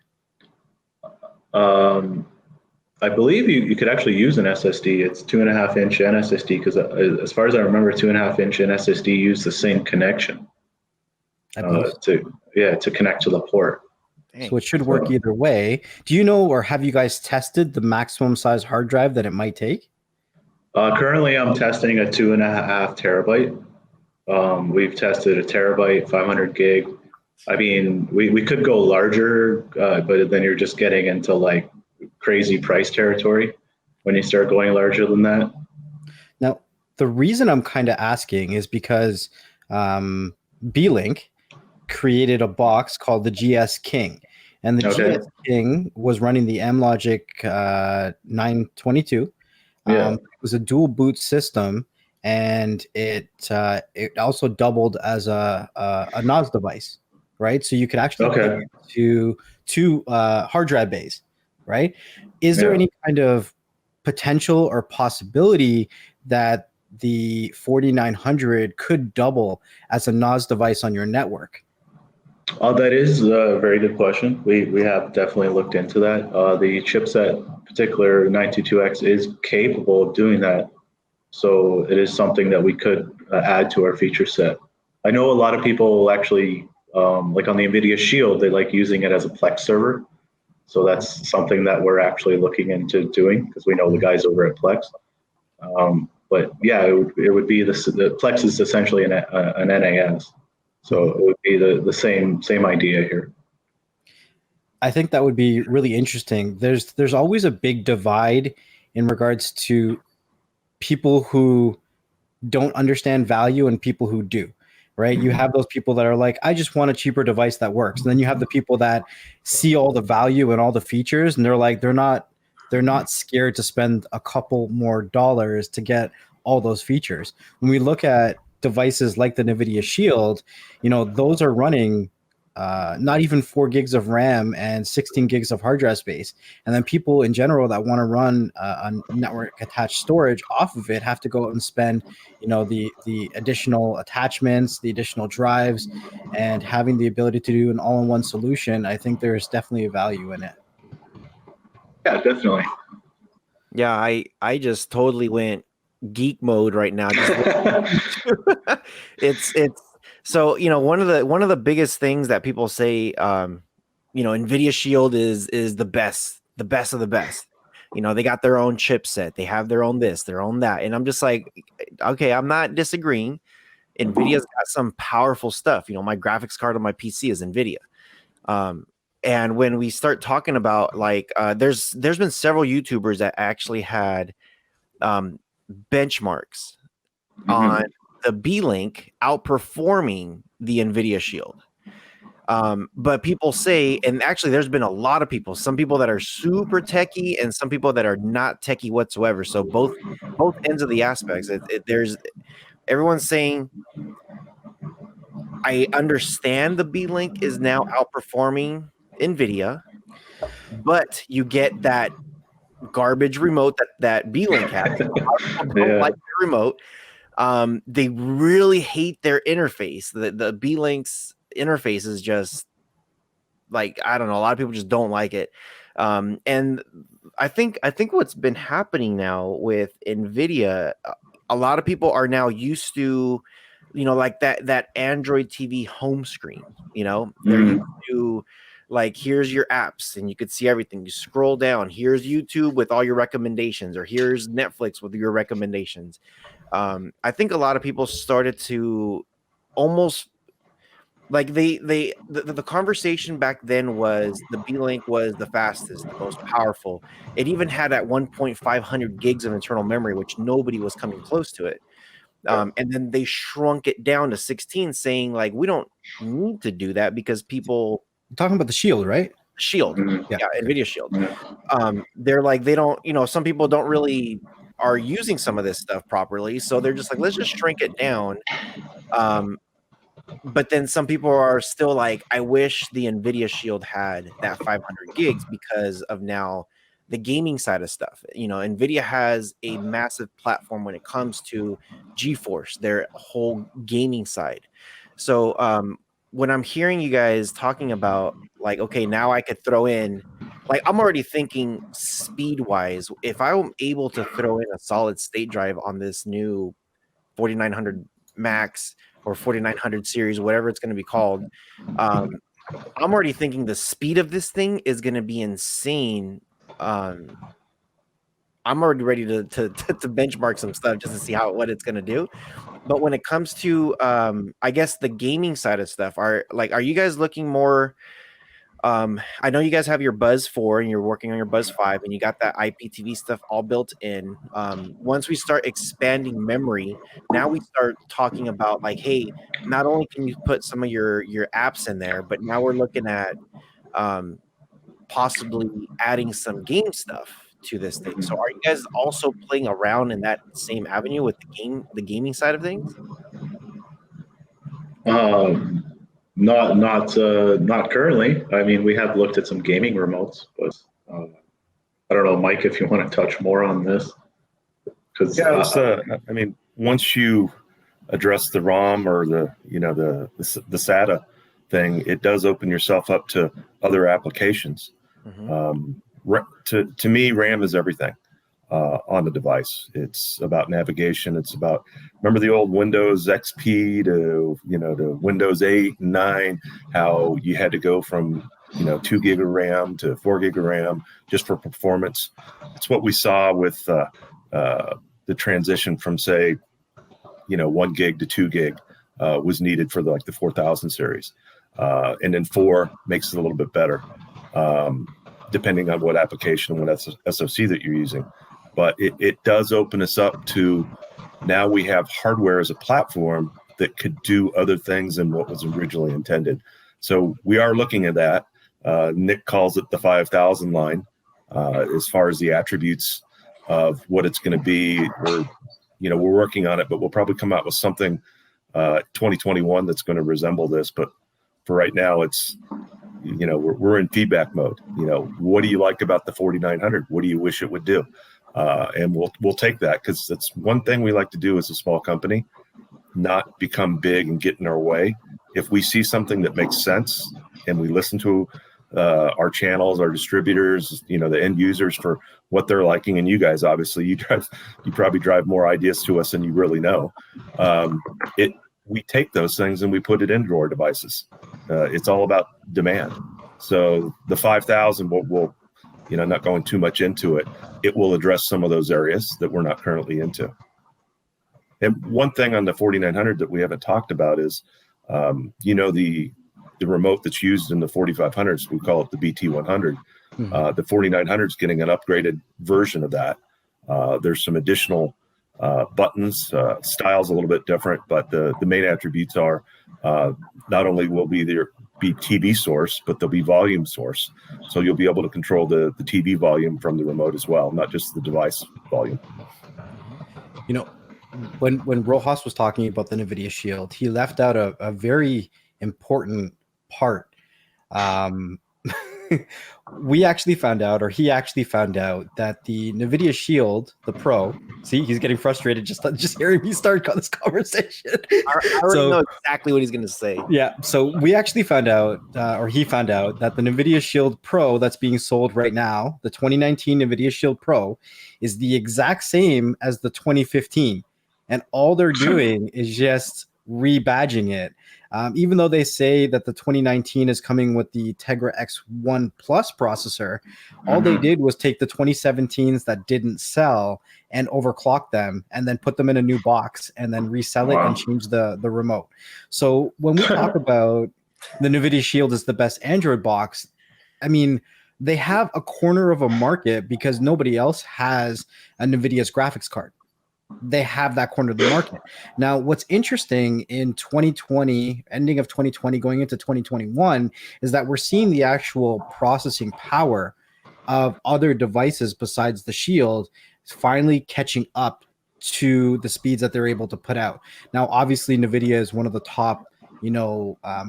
Speaker 3: I believe you could actually use an SSD. It's 2.5-inch and SSD because as far as I remember, 2.5-inch and SSD use the same connection to connect to the port.
Speaker 2: So it should work either way. Do you know, or have you guys tested the maximum size hard drive that it might take?
Speaker 3: Currently, I'm testing a 2.5 terabyte. We've tested a terabyte, 500 gig. I mean, we could go larger, but then you're just getting into like crazy price territory when you start going larger than that.
Speaker 2: Now, the reason I'm kind of asking is because B-Link created a box called the GS King. And the GS King was running the M-Logic 922. It was a dual boot system, and it also doubled as a NOS device, right? So you could actually plug it to two hard drive bays, right? Is there any kind of potential or possibility that the 4900 could double as a NOS device on your network?
Speaker 3: That is a very good question. We have definitely looked into that. The chipset, particular 922X, is capable of doing that. So it is something that we could add to our feature set. I know a lot of people actually, like on the NVIDIA Shield, they like using it as a Plex server. So that's something that we're actually looking into doing because we know the guys over at Plex. But yeah, it would be the Plex is essentially an NAS. So it would be the same idea here.
Speaker 2: I think that would be really interesting. There's always a big divide in regards to people who don't understand value and people who do, right? You have those people that are like, I just want a cheaper device that works. And then you have the people that see all the value and all the features, and they're like, they're not scared to spend a couple more dollars to get all those features. When we look at devices like the NVIDIA Shield, those are running not even 4 gigs of RAM and 16 gigs of hard drive space. And then people in general that want to run a network attached storage off of it have to go out and spend, the additional attachments, the additional drives, and having the ability to do an all-in-one solution. I think there's definitely a value in it.
Speaker 3: Yeah, definitely.
Speaker 1: Yeah, I just totally went geek mode right now. It's so one of the biggest things that people say, NVIDIA Shield is the best of the best. They got their own chipset, they have their own this, their own that, and I'm just like, okay, I'm not disagreeing. NVIDIA's got some powerful stuff. My graphics card on my PC is NVIDIA. And when we start talking about there's been several YouTubers that actually had benchmarks on the B-Link outperforming the NVIDIA Shield. But people say, and actually there's been a lot of people, some people that are super techie and some people that are not techie whatsoever. So both ends of the aspects. There's everyone's saying, I understand the B-Link is now outperforming NVIDIA, but you get that garbage remote that B-Link has. Don't like the remote. They really hate their interface. The B-Link's interface is just like, I don't know, a lot of people just don't like it. And I think what's been happening now with NVIDIA, a lot of people are now used to, like that Android TV home screen. They're used to, like, here's your apps and you could see everything. You scroll down, here's YouTube with all your recommendations, or here's Netflix with your recommendations. I think a lot of people started to almost like the conversation back then was the B-Link was the fastest, the most powerful. It even had at 1.500 gigs of internal memory, which nobody was coming close to it. And then they shrunk it down to 16, saying like, we don't need to do that because people.
Speaker 2: You're talking about the Shield, right?
Speaker 1: Shield, yeah, NVIDIA Shield. They're like, they don't, some people don't really are using some of this stuff properly, so they're just like, let's just shrink it down. But then some people are still like, I wish the NVIDIA Shield had that 500 gigs because of now the gaming side of stuff. NVIDIA has a massive platform when it comes to GeForce, their whole gaming side. So when I'm hearing you guys talking about like, okay, now I could throw in, like, I'm already thinking speed wise, if I'm able to throw in a solid state drive on this new 4900 Max or 4900 series, whatever it's going to be called, I'm already thinking the speed of this thing is going to be insane. I'm already ready to benchmark some stuff just to see what it's going to do. But when it comes to, I guess the gaming side of stuff, are you guys looking more? I know you guys have your Buzz 4 and you're working on your Buzz 5 and you got that IPTV stuff all built in. Once we start expanding memory, now we start talking about like, hey, not only can you put some of your apps in there, but now we're looking at possibly adding some game stuff to this thing. So are you guys also playing around in that same avenue with the gaming side of things?
Speaker 3: Not currently. I mean, we have looked at some gaming remotes, but I don't know, Mike, if you want to touch more on this. Because
Speaker 4: I mean, once you address the ROM or the SATA thing, it does open yourself up to other applications. To me, RAM is everything on the device. It's about navigation. It's about, remember the old Windows XP to Windows 8 and 9, how you had to go from 2 gig of RAM to 4 gig of RAM just for performance. It's what we saw with the transition from, say, 1 gig to 2 gig was needed for the 4000 series. And then 4 makes it a little bit better, depending on what application and what SoC that you're using. But it does open us up to, now we have hardware as a platform that could do other things than what was originally intended. So we are looking at that. Nick calls it the 5000 line, as far as the attributes of what it's going to be. We're working on it, but we'll probably come out with something 2021 that's going to resemble this. But for right now, it's we're in feedback mode. What do you like about the 4900? What do you wish it would do? And we'll take that, because that's one thing we like to do as a small company, not become big and get in our way. If we see something that makes sense and we listen to our channels, our distributors, the end users for what they're liking, and you guys, obviously, you probably drive more ideas to us than you really know. We take those things and we put it into our devices. It's all about demand. So the 5000 will not going too much into it, it will address some of those areas that we're not currently into. And one thing on the 4900 that we haven't talked about is, the remote that's used in the 4500s, we call it the BT100. The 4900 is getting an upgraded version of that. There's some additional buttons, styles a little bit different, but the main attributes are not only will be TV source, but there'll be volume source. So you'll be able to control the TV volume from the remote as well, not just the device volume.
Speaker 2: When Rohas was talking about the NVIDIA Shield, he left out a very important part. He actually found out that the NVIDIA Shield, the Pro, see, he's getting frustrated just hearing me start this conversation.
Speaker 1: I already know exactly what he's going to say.
Speaker 2: Yeah, so we actually found out, or he found out, that the NVIDIA Shield Pro that's being sold right now, the 2019 NVIDIA Shield Pro, is the exact same as the 2015. And all they're doing is just rebadging it. Even though they say that the 2019 is coming with the Tegra X1 Plus processor, all they did was take the 2017s that didn't sell and overclock them and then put them in a new box and then resell it and change the remote. So when we talk about the NVIDIA Shield is the best Android box, I mean, they have a corner of a market because nobody else has a NVIDIA's graphics card. They have that corner of the market. Now, what's interesting in 2020, ending of 2020, going into 2021, is that we're seeing the actual processing power of other devices besides the Shield finally catching up to the speeds that they're able to put out. Now, obviously, NVIDIA is one of the top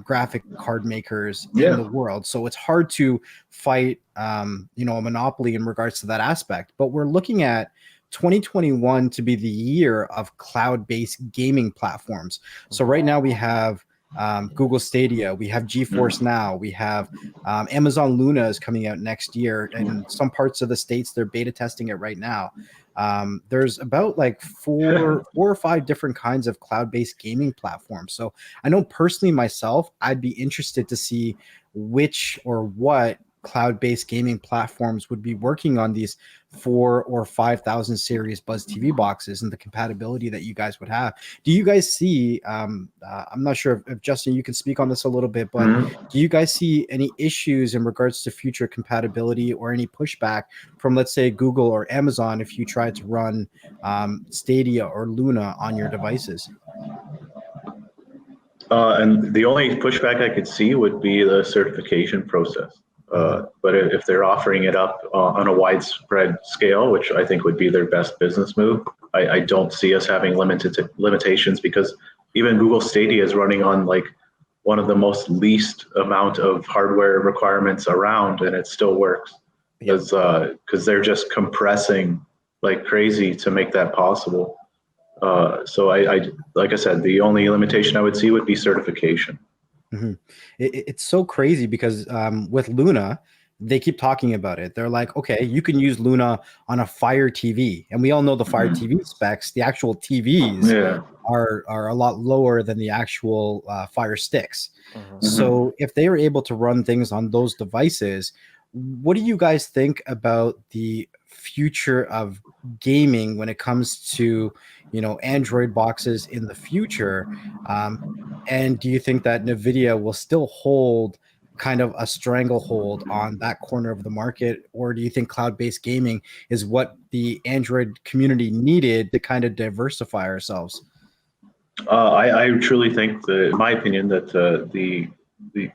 Speaker 2: graphic card makers in the world. So it's hard to fight, a monopoly in regards to that aspect. But we're looking at 2021 to be the year of cloud-based gaming platforms. So right now we have Google Stadia, we have GeForce Now, we have Amazon Luna is coming out next year, and in some parts of the states they're beta testing it right now. There's about like four or five different kinds of cloud-based gaming platforms. So I know personally myself, I'd be interested to see which or what cloud-based gaming platforms would be working on these 4,000 or 5,000 series BuzzTV boxes and the compatibility that you guys would have. Do you guys see, I'm not sure if Justin, you can speak on this a little bit, but do you guys see any issues in regards to future compatibility or any pushback from, let's say, Google or Amazon if you try to run Stadia or Luna on your devices?
Speaker 3: And the only pushback I could see would be the certification process. But if they're offering it up on a widespread scale, which I think would be their best business move, I don't see us having limitations, because even Google Stadia is running on like one of the most least amount of hardware requirements around, and it still works because they're just compressing like crazy to make that possible. So I like I said, the only limitation I would see would be certification.
Speaker 2: Mm-hmm. It's so crazy because with Luna, they keep talking about it. They're like, okay, you can use Luna on a Fire TV, and we all know the Fire TV specs. The actual TVs are a lot lower than the actual Fire sticks. So if they were able to run things on those devices, what do you guys think about the future of gaming when it comes to, you know, Android boxes in the future? And do you think that NVIDIA will still hold kind of a stranglehold on that corner of the market, or do you think cloud-based gaming is what the Android community needed to kind of diversify ourselves?
Speaker 3: I truly think that, in my opinion, that the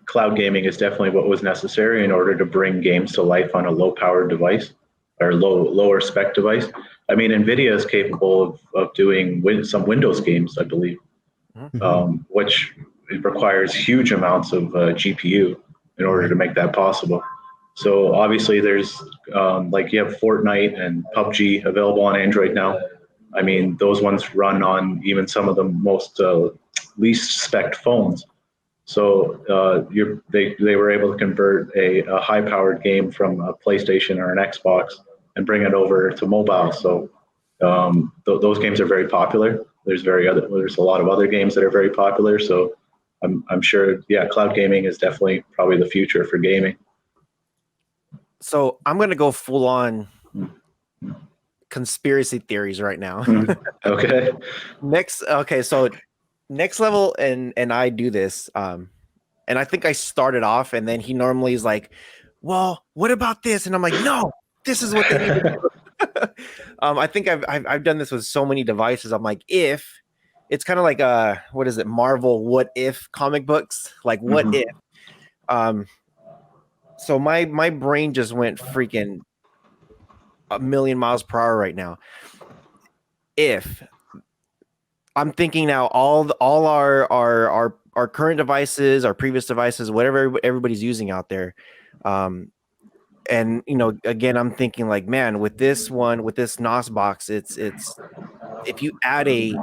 Speaker 3: cloud gaming is definitely what was necessary in order to bring games to life on a low-powered device or lower spec device. I mean, NVIDIA is capable of doing some Windows games, I believe, which requires huge amounts of GPU in order to make that possible. So obviously there's like you have Fortnite and PUBG available on Android now. I mean, those ones run on even some of the most least spec phones. So they were able to convert a high-powered game from a PlayStation or an Xbox and bring it over to mobile. So those games are very popular. There's a lot of other games that are very popular. So I'm sure, cloud gaming is definitely probably the future for gaming.
Speaker 1: So I'm going to go full on conspiracy theories right now.
Speaker 3: Okay.
Speaker 1: So Next Level and I do this. And I think I started off, and then he normally is like, well, what about this? And I'm like, no, this is what they need to do. I think I've done this with so many devices. I'm like, if it's kind of like what is it, Marvel what if comic books, like what if. So my brain just went freaking a million miles per hour right now. If I'm thinking now, all our current devices, our previous devices, whatever everybody's using out there, and you know, again, I'm thinking like, man, with this NOS box, it's if you add a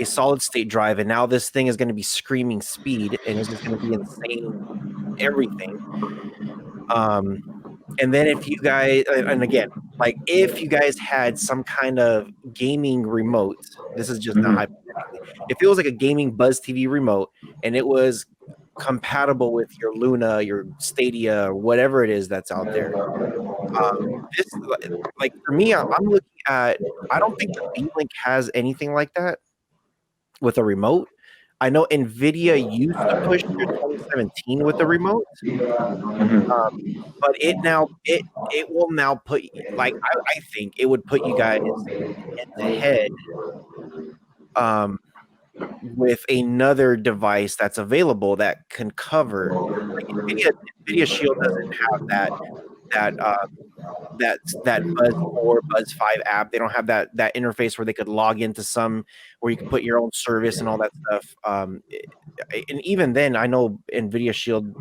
Speaker 1: solid state drive, and now this thing is going to be screaming speed, and it's just going to be insane everything. And then if you guys, and again, like if you guys had some kind of gaming remote, this is just not hypothetically, if it was like a gaming BuzzTV remote and it was compatible with your Luna, your Stadia, or whatever it is that's out there, this, like for me, I'm looking at, I don't think the V-Link has anything like that with a remote. I know NVIDIA used to push through 2017 with the remote, but it will now put, like I think it would put you guys head to head with another device that's available that can cover. Like NVIDIA Shield doesn't have that Buzz 4, Buzz 5 app. They don't have that interface where they could log into some, where you can put your own service and all that stuff. And even then, I know NVIDIA Shield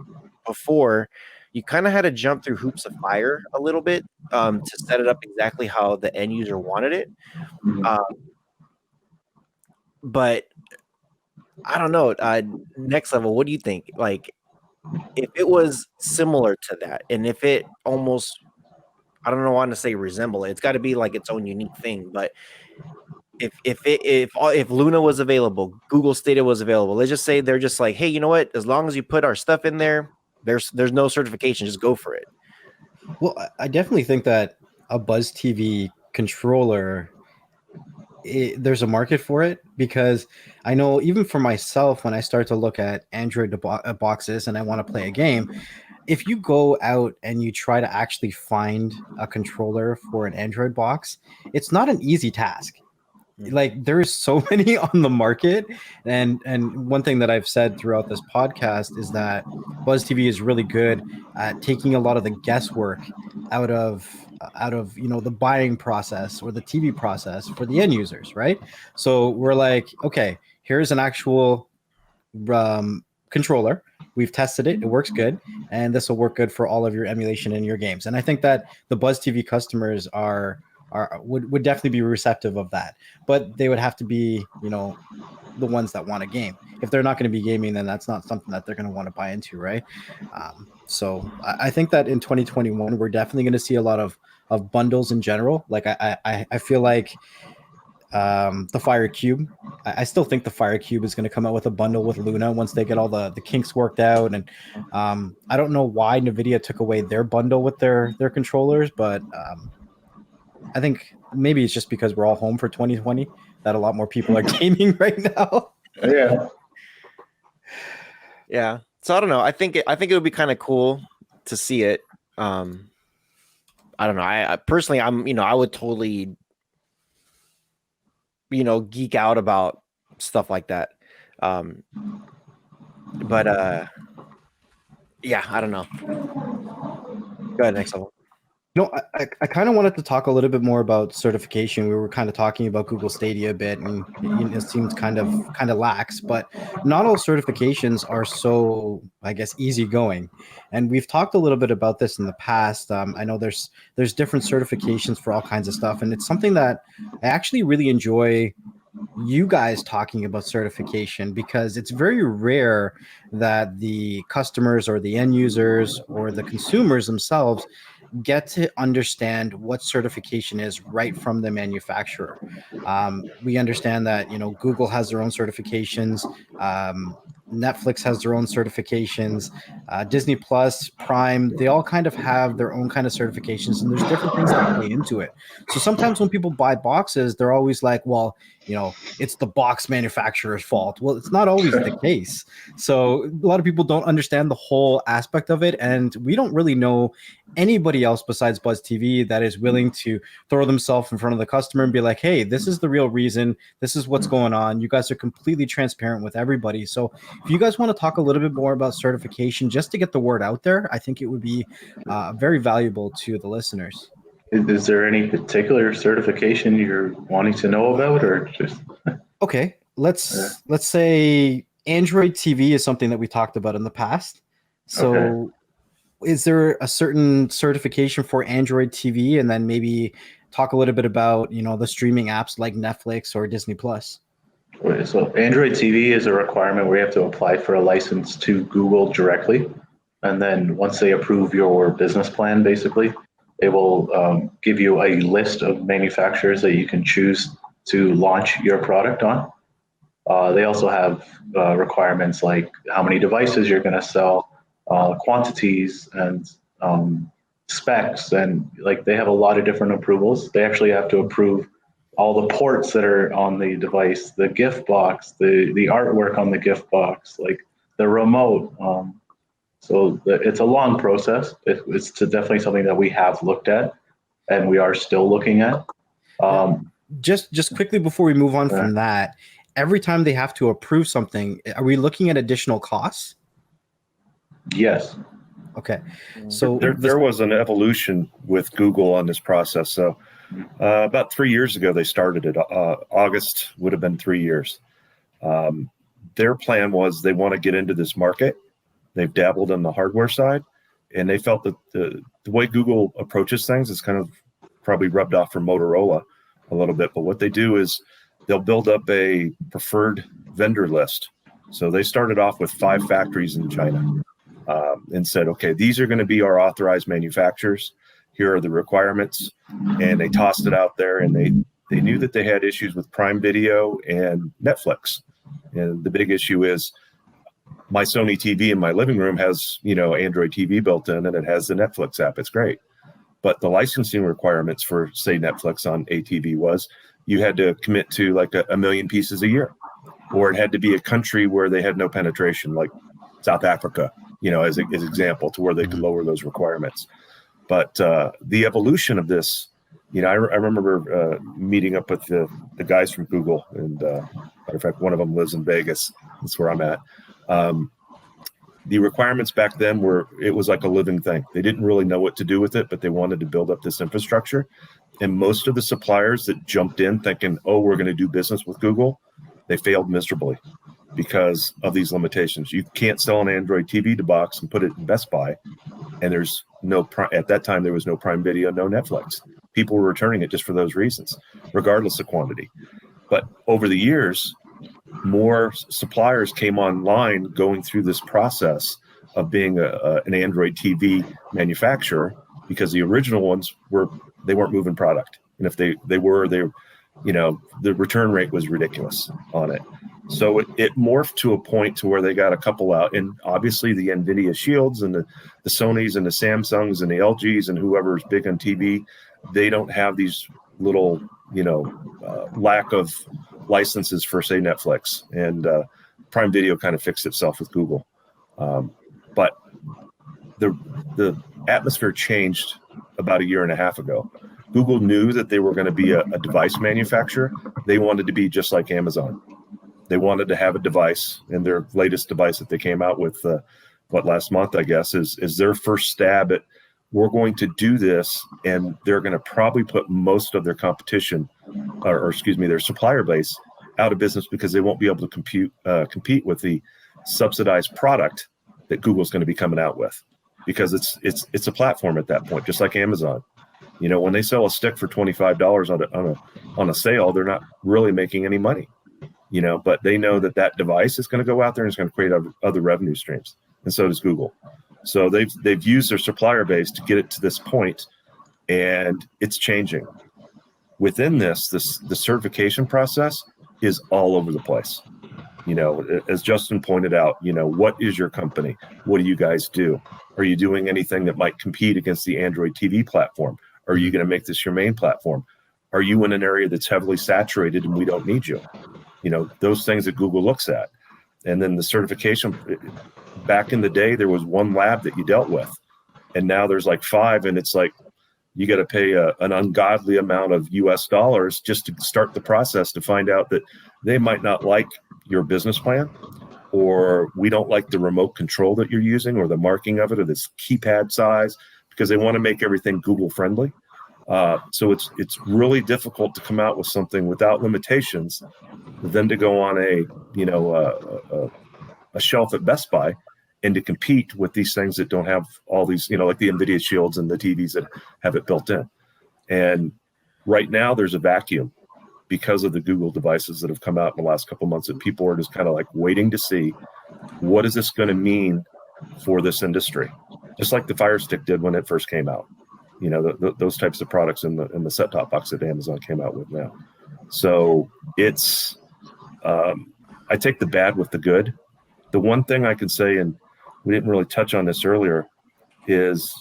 Speaker 1: before, you kind of had to jump through hoops of fire a little bit to set it up exactly how the end user wanted it. But I don't know. Next Level, what do you think? Like, if it was similar to that, and if it almost, I don't know, want to say resemble it. It's got to be like its own unique thing. But if Luna was available, Google Stadia was available, let's just say they're just like, hey, you know what? As long as you put our stuff in there, there's no certification. Just go for it.
Speaker 2: Well, I definitely think that a BuzzTV controller, there's a market for it, because I know even for myself, when I start to look at Android boxes and I want to play a game, if you go out and you try to actually find a controller for an Android box, it's not an easy task. like there is so many on the market, and one thing that I've said throughout this podcast is that BuzzTV is really good at taking a lot of the guesswork out of the buying process or the TV process for the end users, right? So we're like, okay, here's an actual controller. We've tested it. It works good. And this will work good for all of your emulation in your games. And I think that the BuzzTV customers would definitely be receptive of that. But they would have to be, the ones that want a game. If they're not going to be gaming, then that's not something that they're going to want to buy into, right? So I think that in 2021, we're definitely going to see a lot of bundles in general. Like I feel like the Fire Cube. I still think the Fire Cube is going to come out with a bundle with Luna once they get all the kinks worked out. And I don't know why NVIDIA took away their bundle with their controllers, but I think maybe it's just because we're all home for 2020 that a lot more people are gaming right now.
Speaker 3: Yeah.
Speaker 1: Yeah. So I don't know. I think it would be kind of cool to see it. I don't know. I personally, I would totally, geek out about stuff like that. But yeah, I don't know. Go ahead, next level.
Speaker 2: I kind of wanted to talk a little bit more about certification. We were kind of talking about Google Stadia a bit, and it seems kind of lax, but not all certifications are so, I guess, easygoing. And we've talked a little bit about this in the past. I know there's different certifications for all kinds of stuff, and it's something that I actually really enjoy you guys talking about certification, because it's very rare that the customers or the end users or the consumers themselves get to understand what certification is right from the manufacturer. We understand that Google has their own certifications, Netflix has their own certifications, Disney Plus, Prime, they all kind of have their own kind of certifications, and there's different things that play into it. So sometimes when people buy boxes, they're always like, well, it's the box manufacturer's fault. Well, it's not always the case. So a lot of people don't understand the whole aspect of it, and we don't really know anybody else besides BuzzTV that is willing to throw themselves in front of the customer and be like, hey, this is the real reason, this is what's going on. You guys are completely transparent with everybody. So if you guys want to talk a little bit more about certification just to get the word out there, I think it would be very valuable to the listeners.
Speaker 3: Is there any particular certification you're wanting to know about, or just?
Speaker 2: Okay, let's say Android TV is something that we talked about in the past. So okay. Is there a certain certification for Android TV, and then maybe talk a little bit about the streaming apps like Netflix or Disney Plus?
Speaker 3: So Android TV is a requirement where you have to apply for a license to Google directly, and then once they approve your business plan, basically, they will give you a list of manufacturers that you can choose to launch your product on. They also have requirements like how many devices you're going to sell, quantities, and specs, and like they have a lot of different approvals. They actually have to approve all the ports that are on the device, the gift box, the artwork on the gift box, like the remote. So it's a long process. It's definitely something that we have looked at, and we are still looking at.
Speaker 2: Just quickly before we move on from that, every time they have to approve something, are we looking at additional costs?
Speaker 3: Yes.
Speaker 2: Okay. So
Speaker 4: there was an evolution with Google on this process. So about 3 years ago, they started it. August would have been 3 years. Their plan was they want to get into this market. They've dabbled on the hardware side, and they felt that the way Google approaches things is kind of probably rubbed off from Motorola a little bit. But what they do is they'll build up a preferred vendor list. So they started off with 5 factories in China and said, okay, these are going to be our authorized manufacturers. Here are the requirements. And they tossed it out there, and they knew that they had issues with Prime Video and Netflix. And the big issue is my Sony TV in my living room has, Android TV built in, and it has the Netflix app. It's great. But the licensing requirements for, say, Netflix on ATV was you had to commit to like a million pieces a year, or it had to be a country where they had no penetration, like South Africa, as an example, to where they could lower those requirements. But the evolution of this I remember meeting up with the guys from Google, and matter of fact, one of them lives in Vegas. That's where I'm at. The requirements back then it was like a living thing. They didn't really know what to do with it, but they wanted to build up this infrastructure. And most of the suppliers that jumped in thinking, oh, we're going to do business with Google, they failed miserably because of these limitations. You can't sell an Android TV to box and put it in Best Buy. And there's at that time, there was no Prime Video, no Netflix. People were returning it just for those reasons, regardless of quantity. But over the years, more suppliers came online going through this process of being an Android TV manufacturer, because the original ones they weren't moving product. And if they were, the return rate was ridiculous on it. So it morphed to a point to where they got a couple out, and obviously the NVIDIA Shields and the Sonys and the Samsungs and the LGs and whoever's big on TV, they don't have these little, lack of licenses for, say, Netflix, and Prime Video kind of fixed itself with Google. But the atmosphere changed about a year and a half ago. Google knew that they were going to be a device manufacturer. They wanted to be just like Amazon. They wanted to have a device, and their latest device that they came out with, last month, I guess, is their first stab at, we're going to do this, and they're going to probably put most of their competition, their supplier base, out of business, because they won't be able to compete with the subsidized product that Google's going to be coming out with, because it's a platform at that point, just like Amazon. When they sell a stick for $25 on a sale, they're not really making any money. But they know that device is going to go out there and it's going to create other revenue streams, and so does Google. So they've used their supplier base to get it to this point, and it's changing. Within the certification process is all over the place. As Justin pointed out, what is your company? What do you guys do? Are you doing anything that might compete against the Android TV platform? Are you going to make this your main platform? Are you in an area that's heavily saturated and we don't need you? Those things that Google looks at. And then the certification, back in the day, there was one lab that you dealt with, and now there's like 5, and it's like you got to pay an ungodly amount of US dollars just to start the process to find out that they might not like your business plan, or we don't like the remote control that you're using, or the marking of it, or this keypad size, because they want to make everything Google friendly. So it's really difficult to come out with something without limitations, then to go on a shelf at Best Buy and to compete with these things that don't have all these, like the NVIDIA Shields and the TVs that have it built in. And right now there's a vacuum because of the Google devices that have come out in the last couple of months, that people are just kind of like waiting to see, what is this going to mean for this industry? Just like the Fire Stick did when it first came out. Those types of products in the set-top box that Amazon came out with now. So it's, I take the bad with the good. The one thing I can say, and we didn't really touch on this earlier, is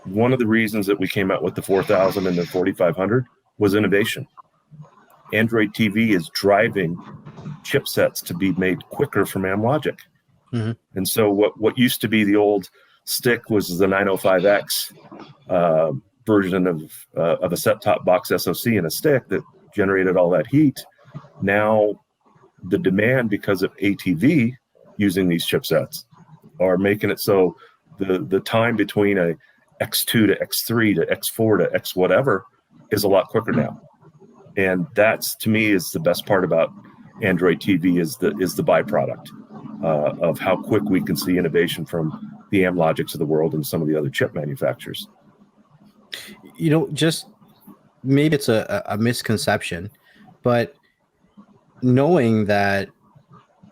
Speaker 4: one of the reasons that we came out with the 4000 and the 4500 was innovation. Android TV is driving chipsets to be made quicker from Amlogic. Mm-hmm. And so what used to be the old stick was the 905X version of a set-top box SoC and a stick that generated all that heat. Now the demand, because of ATV using these chipsets, are making it so the time between a X2 to X3 to X4 to X whatever is a lot quicker now. And that's, to me, is the best part about Android TV, is the byproduct of how quick we can see innovation from the Amlogics of the world and some of the other chip manufacturers.
Speaker 2: Just maybe it's a misconception, but knowing that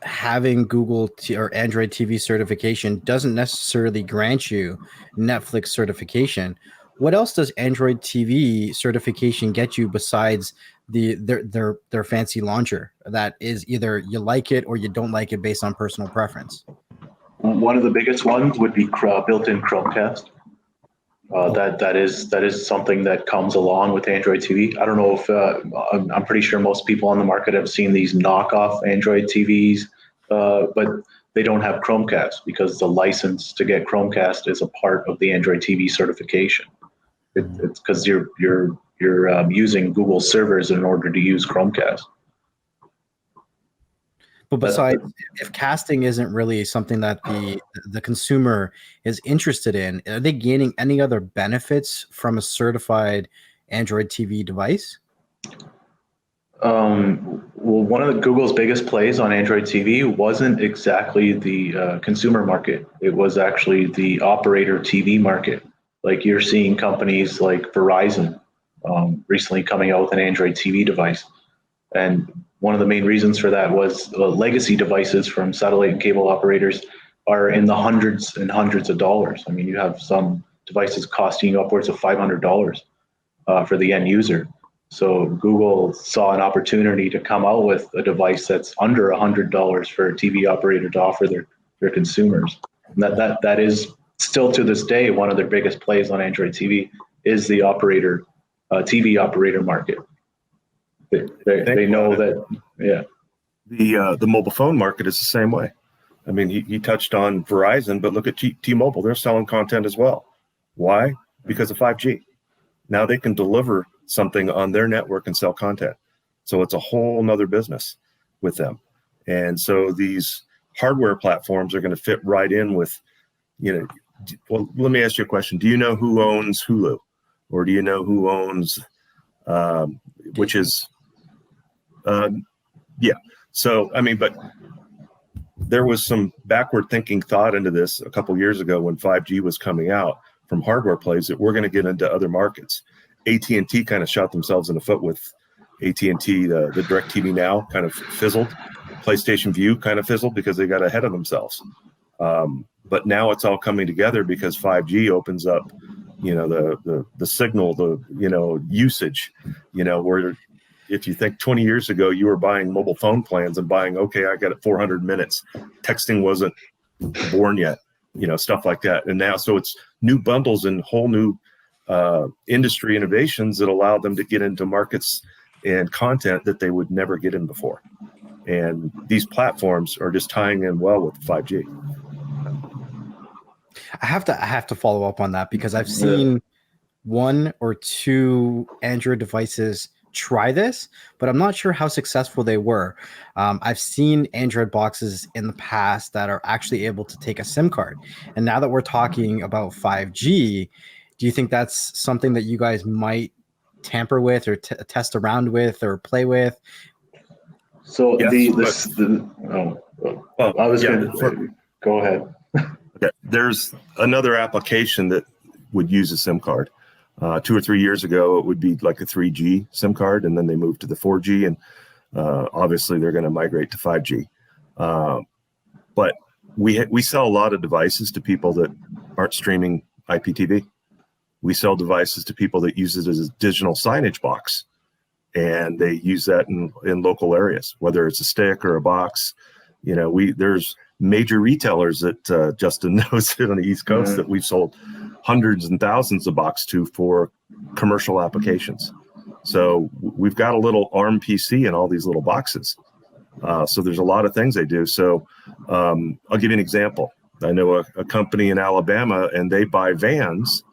Speaker 2: having Google or Android TV certification doesn't necessarily grant you Netflix certification, what else does Android TV certification get you besides their fancy launcher that is either you like it or you don't like it based on personal preference?
Speaker 5: One of the biggest ones would be built-in Chromecast. That is something that comes along with Android TV. I don't know if I'm pretty sure most people on the market have seen these knockoff Android TVs, but they don't have Chromecast because the license to get Chromecast is a part of the Android TV certification. It's because you're you're using Google servers in order to use Chromecast.
Speaker 2: But besides, if casting isn't really something that the consumer is interested in, are they gaining any other benefits from a certified Android TV device?
Speaker 5: Well, one of Google's biggest plays on Android TV wasn't exactly the consumer market. It was actually the operator TV market. Like you're seeing companies like Verizon recently coming out with an Android TV device. And one of the main reasons for that was legacy devices from satellite and cable operators are in the hundreds and hundreds of dollars. I mean, you have some devices costing you upwards of $500 for the end user. So Google saw an opportunity to come out with a device that's under $100 for a TV operator to offer their consumers. And that is still to this day one of their biggest plays on Android TV is the TV operator market. They know that, yeah.
Speaker 4: The mobile phone market is the same way. I mean, he touched on Verizon, but look at T-Mobile. They're selling content as well. Why? Because of 5G. Now they can deliver something on their network and sell content. So it's a whole nother business with them. And so these hardware platforms are going to fit right in with, well, let me ask you a question. Do you know who owns Hulu? Or do you know who owns, which is, yeah. So, I mean, but there was some backward thinking thought into this a couple years ago when 5G was coming out from hardware plays that we're going to get into other markets. AT&T kind of shot themselves in the foot with AT&T, the DirecTV Now kind of fizzled. PlayStation View kind of fizzled because they got ahead of themselves. But now it's all coming together because 5G opens up, the signal, usage, where if you think 20 years ago, you were buying mobile phone plans and buying, okay, I got it 400 minutes. Texting wasn't born yet, stuff like that. And now, so it's new bundles and whole new industry innovations that allow them to get into markets and content that they would never get in before. And these platforms are just tying in well with 5G.
Speaker 2: I have to follow up on that because I've seen one or two Android devices try this, but I'm not sure how successful they were. I've seen Android boxes in the past that are actually able to take a SIM card. And now that we're talking about 5G, do you think that's something that you guys might tamper with or test around with or play with?
Speaker 5: So
Speaker 4: yes,
Speaker 5: I was going to go ahead.
Speaker 4: Okay. There's another application that would use a SIM card. 2 or 3 years ago, it would be like a 3G SIM card, and then they moved to the 4G, and obviously they're going to migrate to 5G. But we sell a lot of devices to people that aren't streaming IPTV. We sell devices to people that use it as a digital signage box, and they use that in local areas, whether it's a stick or a box. There's major retailers that Justin knows it on the East Coast that we've sold hundreds and thousands of box to for commercial applications. So we've got a little ARM PC in all these little boxes. So there's a lot of things they do. So I'll give you an example. I know a company in Alabama, and they buy vans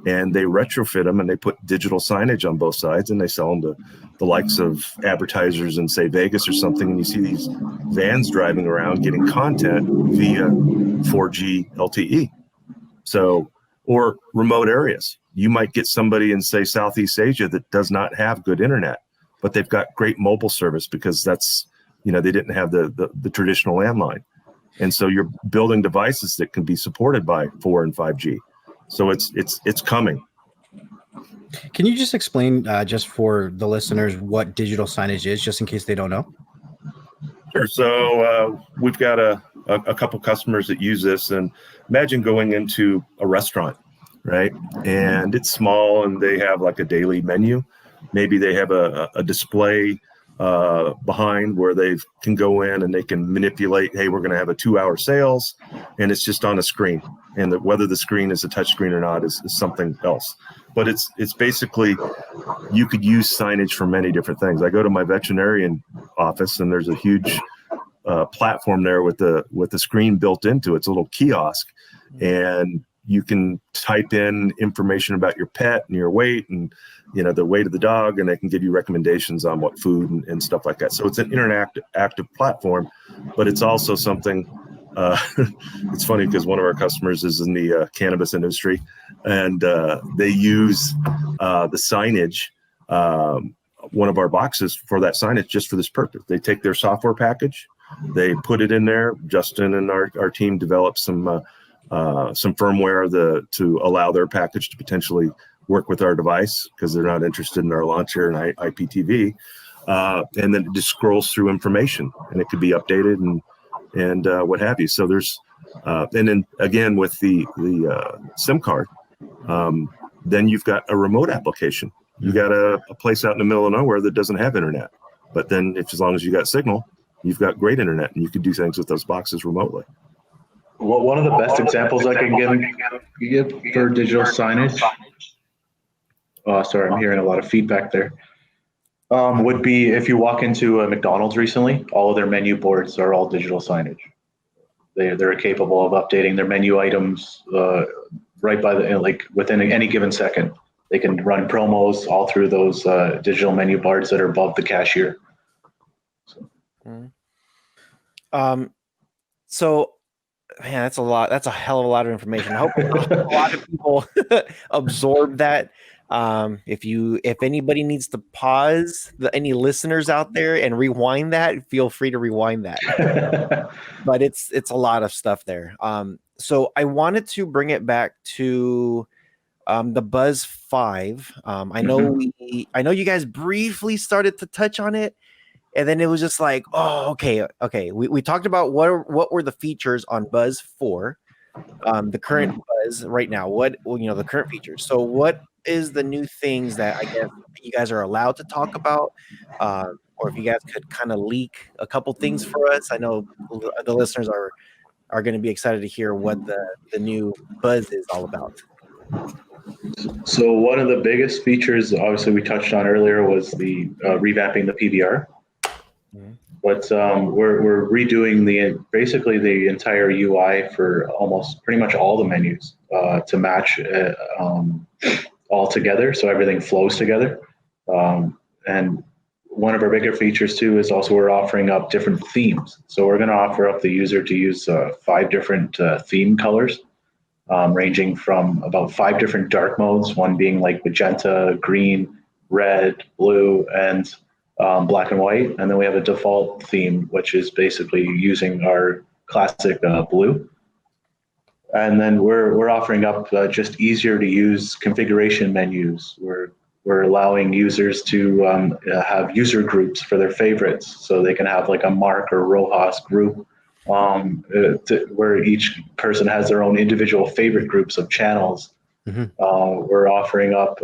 Speaker 4: and they retrofit them and they put digital signage on both sides and they sell them to the likes of advertisers in, say, Vegas or something. And you see these vans driving around getting content via 4G LTE. So, or remote areas. You might get somebody in, say, Southeast Asia that does not have good internet, but they've got great mobile service because that's, they didn't have the traditional landline. And so you're building devices that can be supported by 4 and 5G. So it's coming.
Speaker 2: Can you just explain, just for the listeners, what digital signage is, just in case they don't know?
Speaker 4: Sure. So we've got a couple customers that use this, and imagine going into a restaurant, right? And it's small, and they have like a daily menu. Maybe they have a display behind where they can go in and they can manipulate, hey, we're going to have a 2-hour sales, and it's just on a screen. And whether the screen is a touch screen or not is something else. But it's basically, you could use signage for many different things. I go to my veterinarian office, and there's a huge platform there with the screen built into it. It's a little kiosk, and you can type in information about your pet and your weight and, the weight of the dog, and they can give you recommendations on what food and stuff like that. So it's an interactive platform, but it's also something, it's funny because one of our customers is in the cannabis industry, and they use the signage, one of our boxes for that signage just for this purpose. They take their software package, they put it in there. Justin and our team developed some firmware to allow their package to potentially work with our device because they're not interested in our launcher and IPTV. And then it just scrolls through information, and it could be updated and what have you. So there's, and then again with the SIM card, then you've got a remote application. You got a place out in the middle of nowhere that doesn't have internet, but then as long as you got signal, you've got great internet, and you can do things with those boxes remotely.
Speaker 5: Well, one of the best examples I can give for digital signage. Oh, sorry, I'm hearing a lot of feedback there. Would be if you walk into a McDonald's recently, all of their menu boards are all digital signage. They're capable of updating their menu items right by within any given second. They can run promos all through those digital menu boards that are above the cashier.
Speaker 1: So, man, that's a lot. That's a hell of a lot of information. I hope a lot of people absorb that. If anybody needs to pause, any listeners out there and rewind that, feel free to rewind that. But it's a lot of stuff there. So I wanted to bring it back to the Buzz 5. I know you guys briefly started to touch on it, and then it was just like, oh, okay. We talked about what were the features on Buzz 4, the current Buzz right now. The current features. So what is the new things that I guess you guys are allowed to talk about, or if you guys could kind of leak a couple things for us? I know the listeners are going to be excited to hear what the new Buzz is all about.
Speaker 5: So one of the biggest features, obviously we touched on earlier, was the revamping the PVR. But we're redoing basically the entire UI for pretty much all the menus to match all together, so everything flows together. And one of our bigger features too is also we're offering up different themes. So we're going to offer up the user to use 5 different theme colors, ranging from about 5 different dark modes, one being like magenta, green, red, blue, and black and white. And then we have a default theme, which is basically using our classic blue. And then we're offering up just easier to use configuration menus. We're allowing users to have user groups for their favorites, so they can have like a Mark or Rohas group where each person has their own individual favorite groups of channels. We're offering up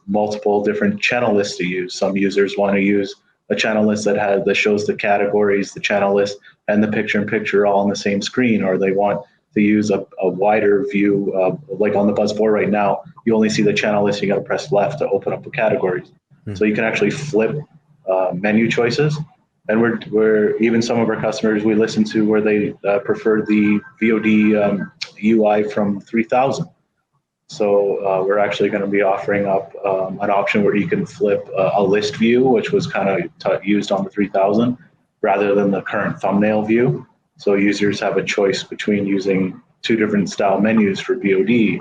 Speaker 5: multiple different channel lists to use. Some users want to use a channel list that shows the categories, the channel list, and the picture-in-picture all on the same screen, or they want to use a wider view. Like on the Buzz 4 right now, you only see the channel list. You got to press left to open up the categories. So you can actually flip menu choices. And we're even some of our customers we listen to where they prefer the VOD UI from 3000. So we're actually going to be offering up an option where you can flip a list view, which was kind of used on the 3000, rather than the current thumbnail view. So users have a choice between using 2 different style menus for VOD.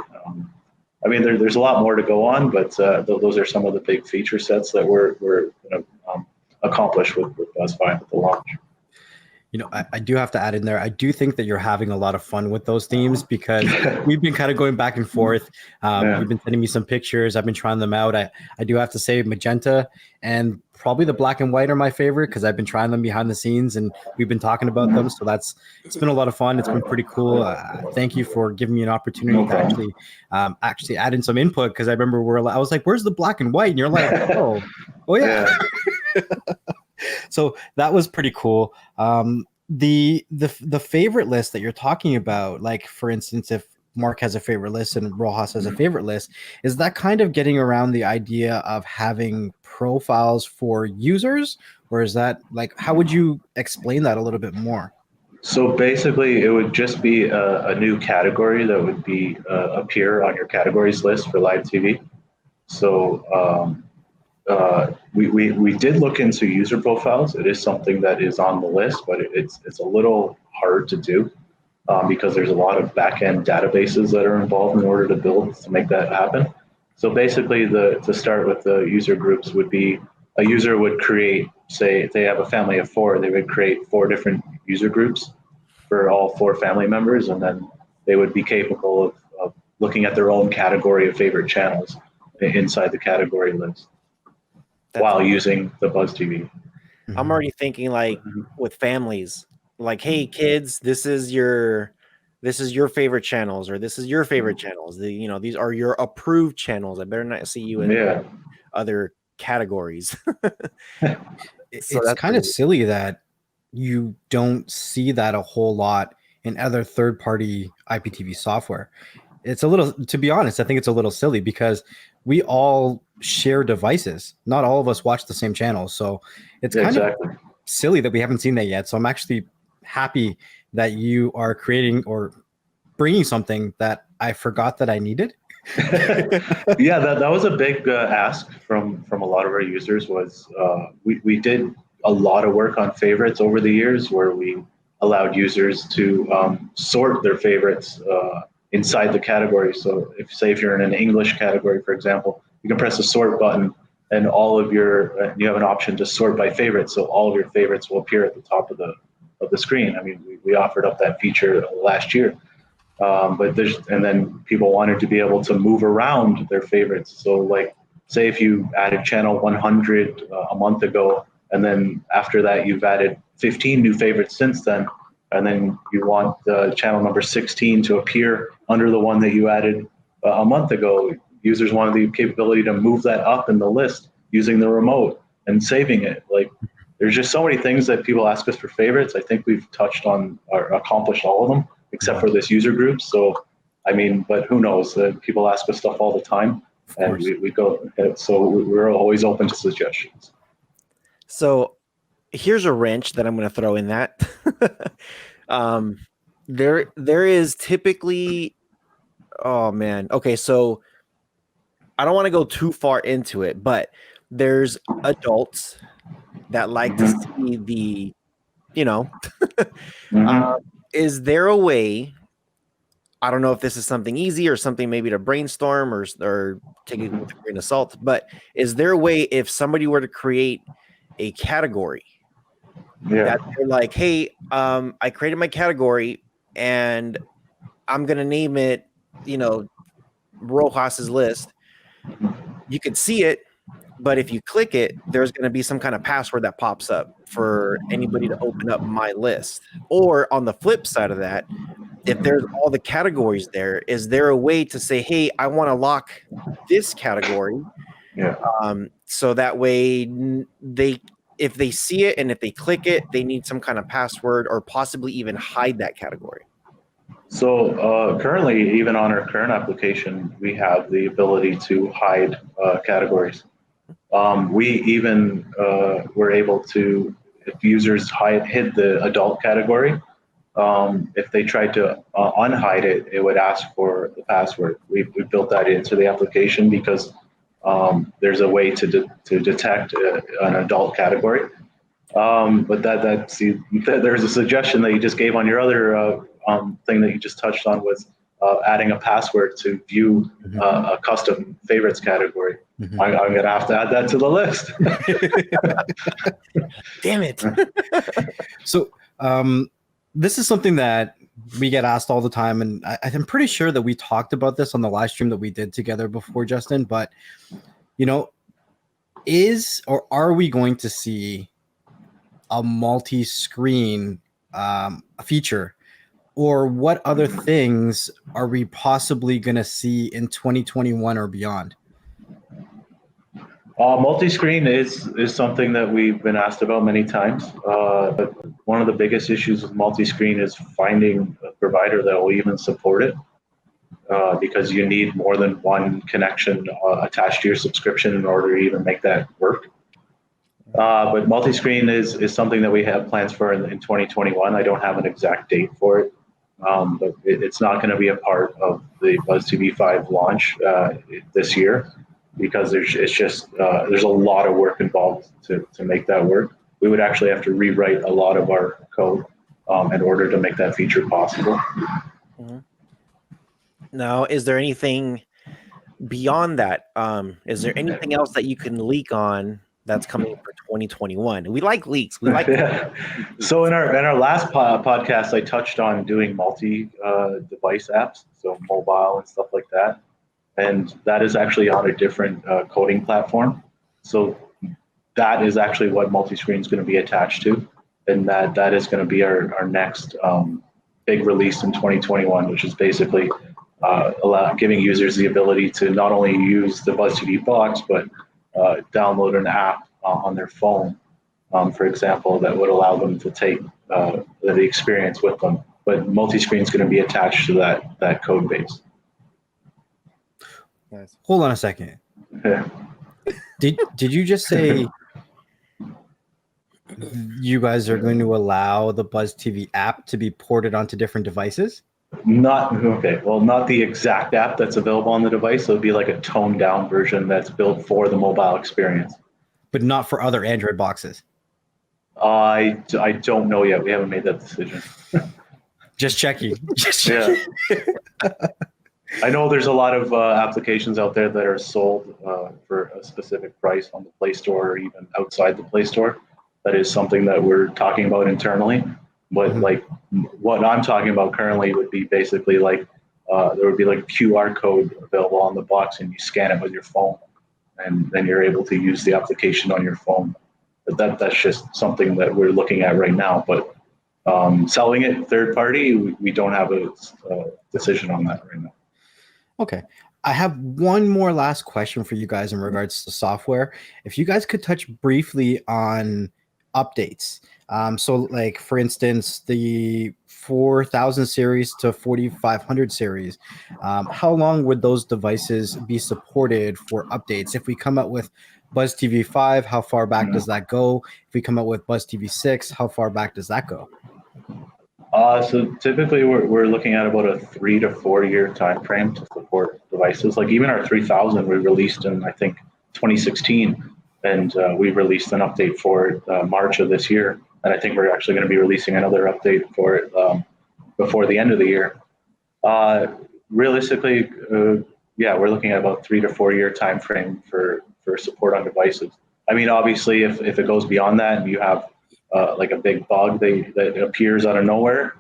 Speaker 5: I mean, there's a lot more to go on, but those are some of the big feature sets that we're going to accomplish with Buzz 5 at the launch.
Speaker 2: I do have to add in there, I do think that you're having a lot of fun with those themes, because we've been kind of going back and forth. You've been sending me some pictures. I've been trying them out. I do have to say magenta and probably the black and white are my favorite, because I've been trying them behind the scenes and we've been talking about them. So it's been a lot of fun. It's been pretty cool. Thank you for giving me an opportunity to actually add in some input, because I remember I was like, where's the black and white? And you're like, oh yeah. So that was pretty cool. The favorite list that you're talking about, like for instance, if Mark has a favorite list and Rohas has a favorite list, is that kind of getting around the idea of having profiles for users, or is that like, how would you explain that a little bit more?
Speaker 5: So basically, it would just be a new category that would be appear on your categories list for live TV. So we did look into user profiles. It is something that is on the list, but it's a little hard to do because there's a lot of back-end databases that are involved in order to make that happen. So basically, to start with the user groups would be a user would create, say, if they have a family of 4, they would create 4 different user groups for all 4 family members, and then they would be capable of looking at their own category of favorite channels inside the category list while using the BuzzTV.
Speaker 1: I'm already thinking like with families, like, hey kids, this is your favorite channels, or this is your favorite channels. These are your approved channels. I better not see you in other categories.
Speaker 2: It's kind of silly that you don't see that a whole lot in other third-party IPTV software. It's a little, to be honest, I think it's a little silly because we all share devices. Not all of us watch the same channels. So it's kind of silly that we haven't seen that yet. So I'm actually happy that you are creating or bringing something that I forgot that I needed.
Speaker 5: Yeah, that was a big ask from a lot of our users. Was we did a lot of work on favorites over the years, where we allowed users to sort their favorites inside the category. So if you're in an English category, for example, you can press the sort button, and all of your you have an option to sort by favorites. So all of your favorites will appear at the top of the screen. I mean, we offered up that feature last year. And then people wanted to be able to move around their favorites. So like, say if you added channel 100 a month ago, and then after that you've added 15 new favorites since then, and then you want the channel number 16 to appear under the one that you added a month ago, users wanted the capability to move that up in the list using the remote and saving it. Like, there's just so many things that people ask us for favorites. I think we've touched on or accomplished all of them, except for this user group. So, I mean, but who knows? People ask us stuff all the time, and we go. So we're always open to suggestions.
Speaker 1: So here's a wrench that I'm going to throw in that. There is typically, oh man, okay, so I don't want to go too far into it, but there's adults that like to see the, is there a way, I don't know if this is something easy or something maybe to brainstorm or take it with a grain of salt, but is there a way if somebody were to create a category that they're like, hey, I created my category and I'm going to name it, Rohas's list. You could see it, but if you click it, there's going to be some kind of password that pops up for anybody to open up my list. Or on the flip side of that, if there's all the categories there, is there a way to say, hey, I want to lock this category? So that way if they see it and if they click it, they need some kind of password or possibly even hide that category.
Speaker 5: So currently, even on our current application, we have the ability to hide categories. We even were able to, if users hid the adult category, if they tried to unhide it, it would ask for the password. We built that into the application because there's a way to detect an adult category. But there's a suggestion that you just gave on your other thing that you just touched on was adding a password to view a custom favorites category. I'm going to have to add that to the list.
Speaker 1: Damn it.
Speaker 2: So this is something that we get asked all the time, and I'm pretty sure that we talked about this on the live stream that we did together before, Justin, but are we going to see a multi-screen feature, or what other things are we possibly going to see in 2021 or beyond?
Speaker 5: Multi-screen is something that we've been asked about many times. But one of the biggest issues with multi-screen is finding a provider that will even support it, because you need more than one connection attached to your subscription in order to even make that work. But multi-screen is something that we have plans for in 2021. I don't have an exact date for it, but it's not going to be a part of the BuzzTV 5 launch this year, because there's a lot of work involved to make that work. We would actually have to rewrite a lot of our code in order to make that feature possible.
Speaker 1: Mm-hmm. Now, is there anything beyond that? Is there anything else that you can leak on that's coming for 2021? We like leaks. We like.
Speaker 5: Yeah. So in our last podcast, I touched on doing multi-device apps, so mobile and stuff like that, and that is actually on a different coding platform. So that is actually what multi-screen is going to be attached to, and that is going to be our next big release in 2021, which is basically giving users the ability to not only use the BuzzTV box, but download an app on their phone, for example, that would allow them to take the experience with them. But multi-screen is going to be attached to that code base.
Speaker 2: Nice. Hold on a second.
Speaker 5: Yeah.
Speaker 2: Did you just say you guys are going to allow the BuzzTV app to be ported onto different devices?
Speaker 5: Not the exact app that's available on the device. So it'd be like a toned down version that's built for the mobile experience.
Speaker 2: But not for other Android boxes?
Speaker 5: I don't know yet. We haven't made that decision.
Speaker 2: Just checking.
Speaker 5: Yeah. I know there's a lot of applications out there that are sold for a specific price on the Play Store or even outside the Play Store. That is something that we're talking about internally. But like what I'm talking about currently would be basically like there would be like a QR code available on the box, and you scan it with your phone, and then you're able to use the application on your phone. But that's just something that we're looking at right now. But selling it third party, we don't have a decision on that right now.
Speaker 2: Okay. I have one more last question for you guys in regards to software. If you guys could touch briefly on updates. So like, for instance, the 4000 series to 4500 series, how long would those devices be supported for updates? If we come out with BuzzTV 5, how far back does that go? If we come out with BuzzTV 6, how far back does that go?
Speaker 5: So typically we're looking at about a 3 to 4 year time frame to support devices. Like even our 3000 we released in, I think, 2016, and we released an update for it March of this year. And I think we're actually going to be releasing another update for it before the end of the year. Realistically, we're looking at about 3 to 4 year time frame for support on devices. I mean, obviously, if it goes beyond that and you have like a big bug that appears out of nowhere,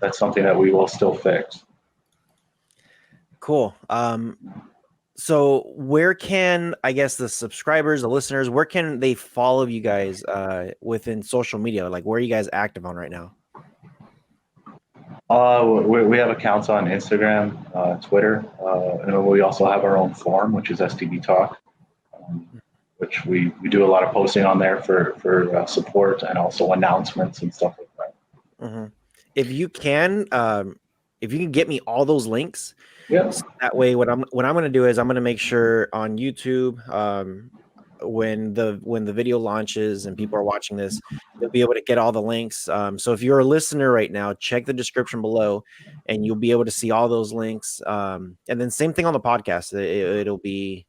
Speaker 5: that's something that we will still fix.
Speaker 1: Cool. So where can, I guess, the subscribers, the listeners, where can they follow you guys within social media? Like, where are you guys active on right now?
Speaker 5: We have accounts on Instagram, Twitter, and we also have our own forum, which is STV Talk, which we do a lot of posting on there for support and also announcements and stuff like that.
Speaker 1: Mm-hmm. If you can get me all those links,
Speaker 5: so
Speaker 1: that way what I'm going to do is I'm going to make sure on YouTube, when the video launches and people are watching this, they'll be able to get all the links. So if you're a listener right now, check the description below and you'll be able to see all those links. And then same thing on the podcast, it'll be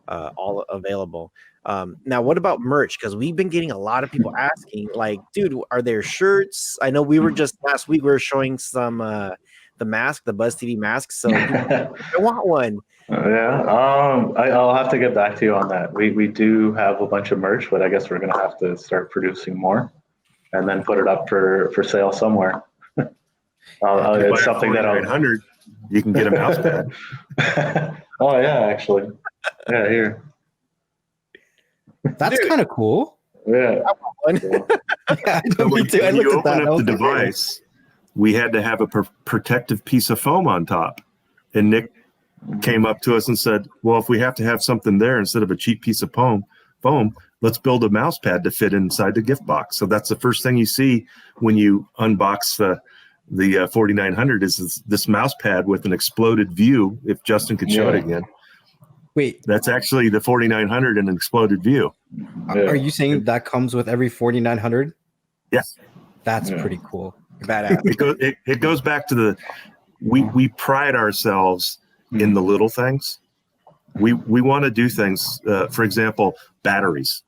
Speaker 1: all available. Now, what about merch? Because we've been getting a lot of people asking, like, dude, are there shirts? I know we were just last week, we were showing some the mask, the BuzzTV mask. So I want one.
Speaker 5: I'll have to get back to you on that. We do have a bunch of merch, but I guess we're gonna have to start producing more and then put it up for sale somewhere. It's something that
Speaker 4: 100. You can get a mouse pad.
Speaker 5: Oh yeah, actually, yeah, here.
Speaker 2: That's kind of cool.
Speaker 5: Yeah.
Speaker 2: I want one. Yeah,
Speaker 4: when you open up the device, we had to have a protective piece of foam on top. And Nick came up to us and said, well, if we have to have something there instead of a cheap piece of foam, let's build a mouse pad to fit inside the gift box. So that's the first thing you see when you unbox the 4900 is this mouse pad with an exploded view, if Justin could show it again.
Speaker 2: Wait,
Speaker 4: That's actually the 4900 in an exploded view.
Speaker 2: are you saying that comes with every 4900?
Speaker 4: Yes.
Speaker 2: That's pretty cool.
Speaker 1: Badass.
Speaker 4: It goes back to we pride ourselves in the little things. We want to do things. For example, batteries.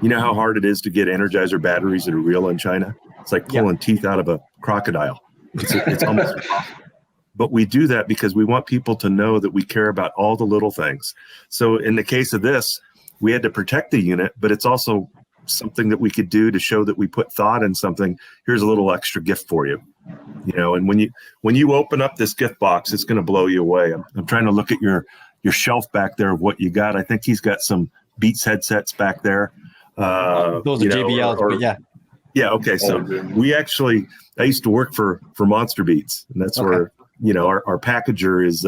Speaker 4: You know how hard it is to get Energizer batteries that are real in China? It's like pulling teeth out of a crocodile. It's almost impossible. But we do that because we want people to know that we care about all the little things. So in the case of this, we had to protect the unit, but it's also something that we could do to show that we put thought in something. Here's a little extra gift for you. And when you open up this gift box, it's going to blow you away. I'm trying to look at your shelf back there of what you got. I think he's got some Beats headsets back there.
Speaker 2: Those are JBLs, but yeah.
Speaker 4: Yeah. Okay. So I used to work for Monster Beats, and that's where, our packager is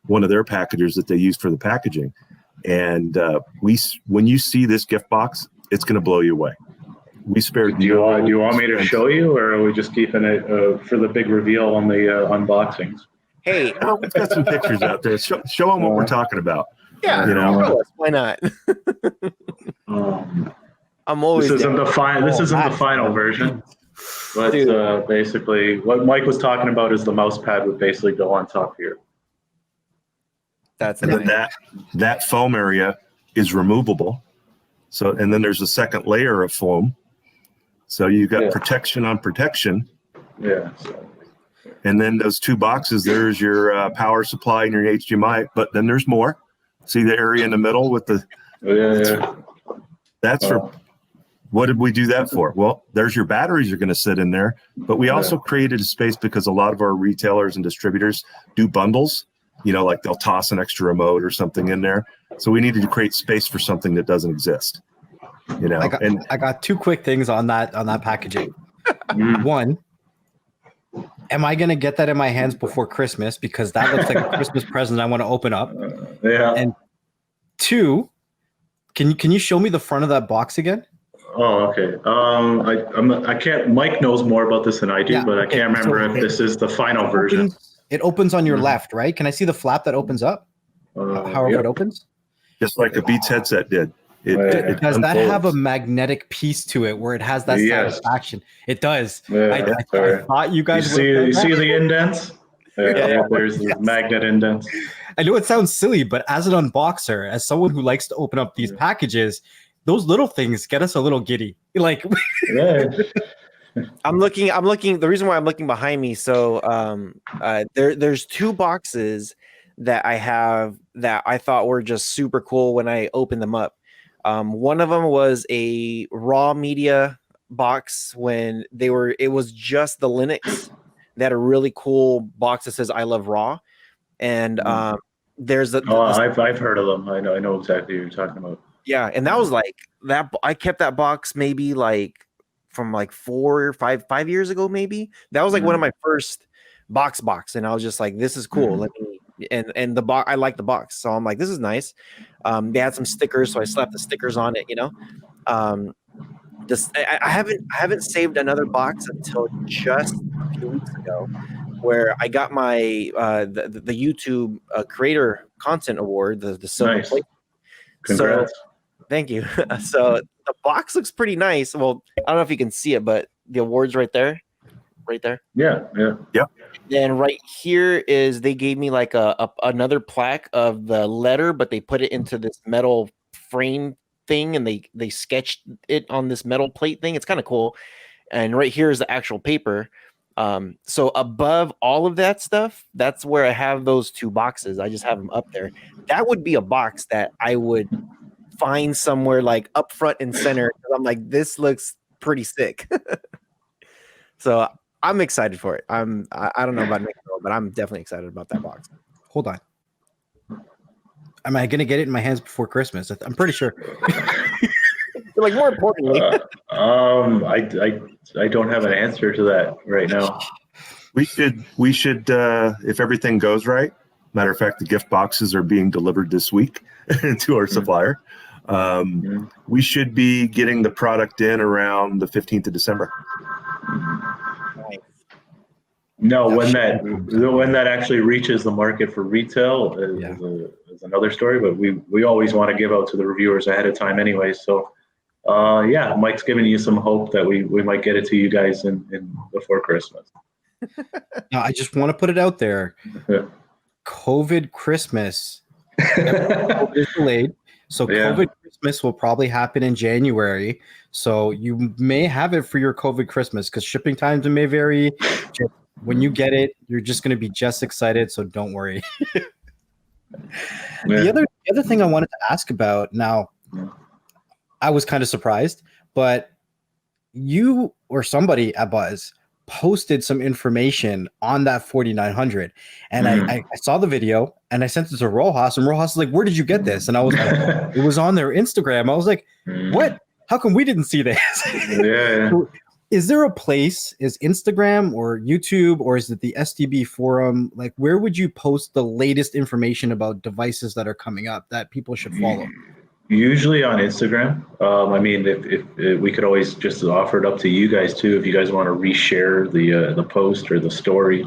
Speaker 4: one of their packagers that they use for the packaging. And when you see this gift box, it's going to blow you away. We spared.
Speaker 3: Do you want me to show you, or are we just keeping it for the big reveal on the unboxings?
Speaker 1: Hey,
Speaker 4: we've got some pictures out there. Show them what we're talking about.
Speaker 1: Yeah, why not? I'm always.
Speaker 3: This isn't the final version, but basically, what Mike was talking about is the mouse pad would basically go on top here.
Speaker 1: That's
Speaker 4: and
Speaker 1: nice.
Speaker 4: that foam area is removable. So, and then there's a second layer of foam. So you got protection on protection.
Speaker 3: Yeah.
Speaker 4: And then those two boxes, there's your power supply and your HDMI, but then there's more. See the area in the middle with the. That's for. What did we do that for? Well, there's your batteries are going to sit in there, but we also created a space because a lot of our retailers and distributors do bundles. Like they'll toss an extra remote or something in there. So we needed to create space for something that doesn't exist.
Speaker 2: I got two quick things on that packaging. One, am I gonna get that in my hands before Christmas? Because that looks like a Christmas present I want to open up. And two, can you show me the front of that box again?
Speaker 3: Oh, okay. I can't. Mike knows more about this than I do, but I can't remember if this is the final version.
Speaker 2: It opens on your left, right? Can I see the flap that opens up? However it opens? Just
Speaker 4: like a Beats headset did. It
Speaker 2: does that have a magnetic piece to it where it has that satisfaction? It does. I thought you guys
Speaker 3: you see the indents? There's the magnet indents.
Speaker 2: I know it sounds silly, but as an unboxer, as someone who likes to open up these packages, those little things get us a little giddy. Like
Speaker 1: I'm looking. The reason why I'm looking behind me, so there's two boxes that I have that I thought were just super cool when I opened them up. One of them was a raw media box when it was just the Linux. They had a really cool box that says "I love raw," and there's
Speaker 3: I've heard of them. I know exactly what you're talking about.
Speaker 1: Yeah, and that was like that. I kept that box maybe like from like 4 or 5 years ago, maybe. That was like one of my first box, and I was just like, "This is cool." Let me and the box. I like the box, so I'm like, "This is nice." They had some stickers, so I slapped the stickers on it. I haven't saved another box until just a few weeks ago, where I got my the YouTube Creator Content Award, the silver plate.
Speaker 3: Congrats.
Speaker 1: So, thank you. So the box looks pretty nice. Well, I don't know if you can see it, but the award's right there.
Speaker 3: Yeah.
Speaker 1: Then right here is they gave me like another plaque of the letter, but they put it into this metal frame thing, and they sketched it on this metal plate thing. It's kind of cool. And right here is the actual paper. So above all of that stuff, that's where I have those two boxes. I just have them up there. That would be a box that I would find somewhere like up front and center. I'm like, this looks pretty sick. So I'm excited for it. I don't know about next year, but I'm definitely excited about that box.
Speaker 2: Hold on. Am I gonna get it in my hands before Christmas? I'm pretty sure.
Speaker 1: Like, more importantly,
Speaker 3: I don't have an answer to that right now.
Speaker 4: We should if everything goes right. Matter of fact, the gift boxes are being delivered this week to our supplier. We should be getting the product in around the 15th of December.
Speaker 3: No, when that actually reaches the market for retail is is another story. But we always want to give out to the reviewers ahead of time anyway. So yeah, Mike's giving you some hope that we might get it to you guys in before Christmas.
Speaker 2: Now, I just want to put it out there. COVID Christmas is delayed. So COVID Christmas will probably happen in January. So you may have it for your COVID Christmas because shipping times may vary. When you get it, you're just going to be just excited. So don't worry. The other thing I wanted to ask about now, I was kind of surprised, but you or somebody at Buzz posted some information on that 4900, and I saw the video and I sent it to Rohas, and Rohas was like, "Where did you get this?" And I was like, "It was on their Instagram." I was like, "What? How come we didn't see this?" So, is there a place? Is Instagram or YouTube, or is it the STB forum? Like, where would you post the latest information about devices that are coming up that people should follow?
Speaker 3: Usually on Instagram. I mean, if we could always just offer it up to you guys too, if you guys want to reshare the post or the story.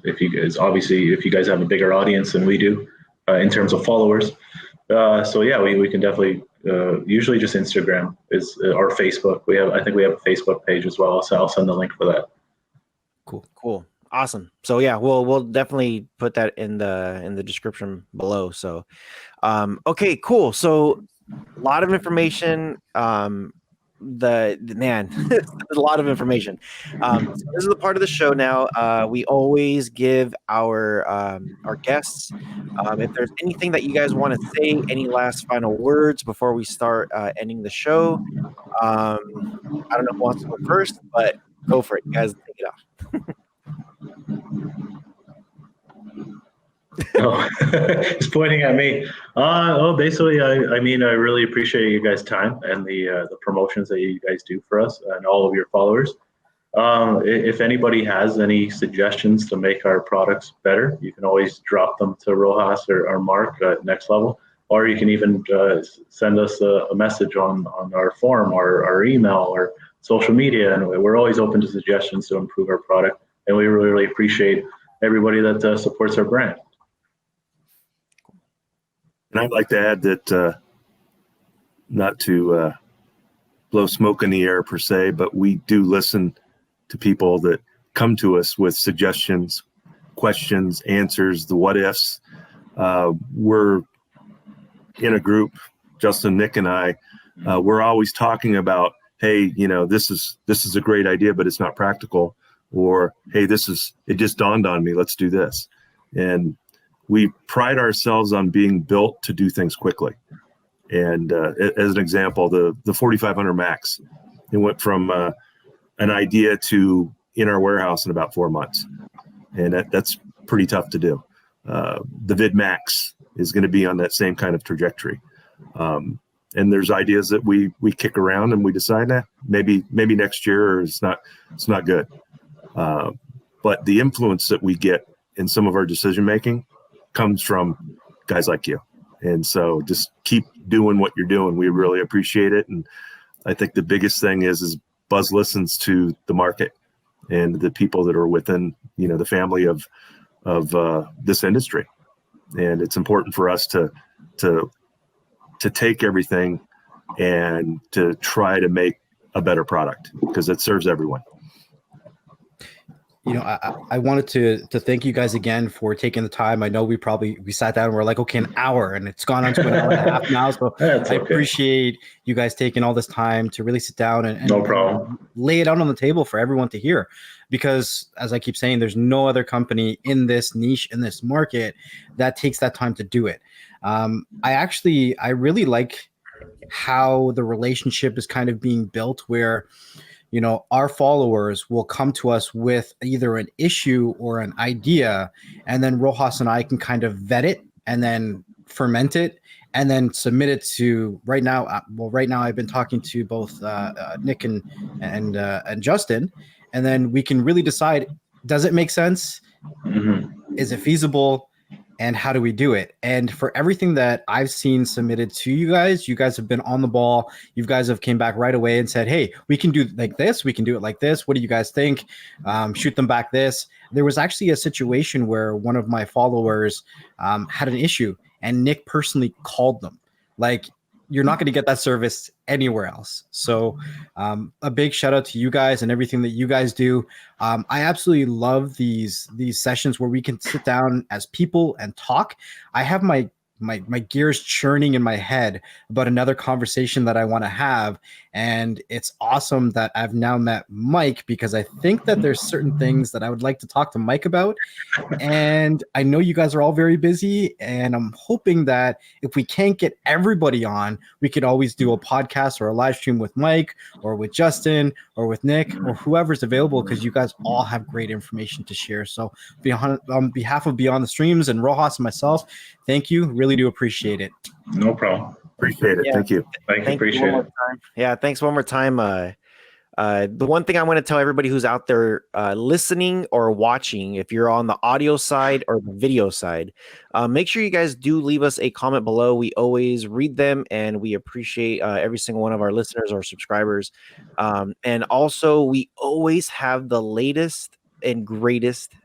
Speaker 3: If you guys have a bigger audience than we do in terms of followers. So yeah, we can definitely usually just Instagram is or Facebook. I think we have a Facebook page as well. So I'll send the link for that.
Speaker 1: Cool. Awesome. So yeah, we'll definitely put that in the description below. So okay, cool. So a lot of information. There's a lot of information. So this is the part of the show now. We always give our guests, if there's anything that you guys want to say, any last final words before we start ending the show. I don't know who wants to go first, but go for it. You guys take it off.
Speaker 3: Oh, he's pointing at me. Basically, I mean, I really appreciate you guys' time and the promotions that you guys do for us and all of your followers. If anybody has any suggestions to make our products better, you can always drop them to Rohas or Mark at Next Level, or you can even send us a message on our forum or our email or social media, and we're always open to suggestions to improve our product. And we really, really appreciate everybody that supports our brand.
Speaker 4: And I'd like to add that, not to blow smoke in the air per se, but we do listen to people that come to us with suggestions, questions, answers, the what ifs. We're in a group, Justin, Nick, and I. We're always talking about, hey, this is a great idea, but it's not practical. Or, hey, it just dawned on me, let's do this. And we pride ourselves on being built to do things quickly. And as an example, the 4500 Max, it went from an idea to in our warehouse in about 4 months. And that's pretty tough to do. The Vid Max is going to be on that same kind of trajectory. And there's ideas that we kick around and we decide, maybe next year, or it's not good. But the influence that we get in some of our decision making comes from guys like you. And so just keep doing what you're doing. We really appreciate it. And I think the biggest thing is Buzz listens to the market and the people that are within, the family of this industry. And it's important for us to take everything and to try to make a better product because it serves everyone.
Speaker 2: I wanted to thank you guys again for taking the time. I know we sat down and we're like, okay, an hour, and it's gone on to an hour and a half now. So I appreciate you guys taking all this time to really sit down and
Speaker 3: no problem,
Speaker 2: lay it out on the table for everyone to hear. Because as I keep saying, there's no other company in this niche, in this market, that takes that time to do it. I really like how the relationship is kind of being built where our followers will come to us with either an issue or an idea, and then Rohas and I can kind of vet it and then ferment it and then submit it to right now I've been talking to both Nick and Justin, and then we can really decide, does it make sense? Mm-hmm. Is it feasible? And how do we do it? And for everything that I've seen submitted to you guys have been on the ball. You guys have came back right away and said, hey, we can do like this. We can do it like this. What do you guys think? Shoot them back this. There was actually a situation where one of my followers had an issue and Nick personally called them. Like, you're not going to get that service anywhere else. So a big shout out to you guys and everything that you guys do. I absolutely love these sessions where we can sit down as people and talk. I have my gears churning in my head about another conversation that I want to have. And it's awesome that I've now met Mike, because I think that there's certain things that I would like to talk to Mike about. And I know you guys are all very busy, and I'm hoping that if we can't get everybody on, we could always do a podcast or a live stream with Mike or with Justin or with Nick or whoever's available, because you guys all have great information to share. So on behalf of Beyond the Streams and Rohas and myself, thank you. Really do appreciate it.
Speaker 3: No problem.
Speaker 4: Appreciate it.
Speaker 1: Yeah.
Speaker 4: Thank you.
Speaker 3: Thank you. Appreciate it.
Speaker 1: Yeah, thanks one more time. The one thing I want to tell everybody who's out there listening or watching, if you're on the audio side or the video side, make sure you guys do leave us a comment below. We always read them, and we appreciate every single one of our listeners or subscribers. And also, we always have the latest and greatest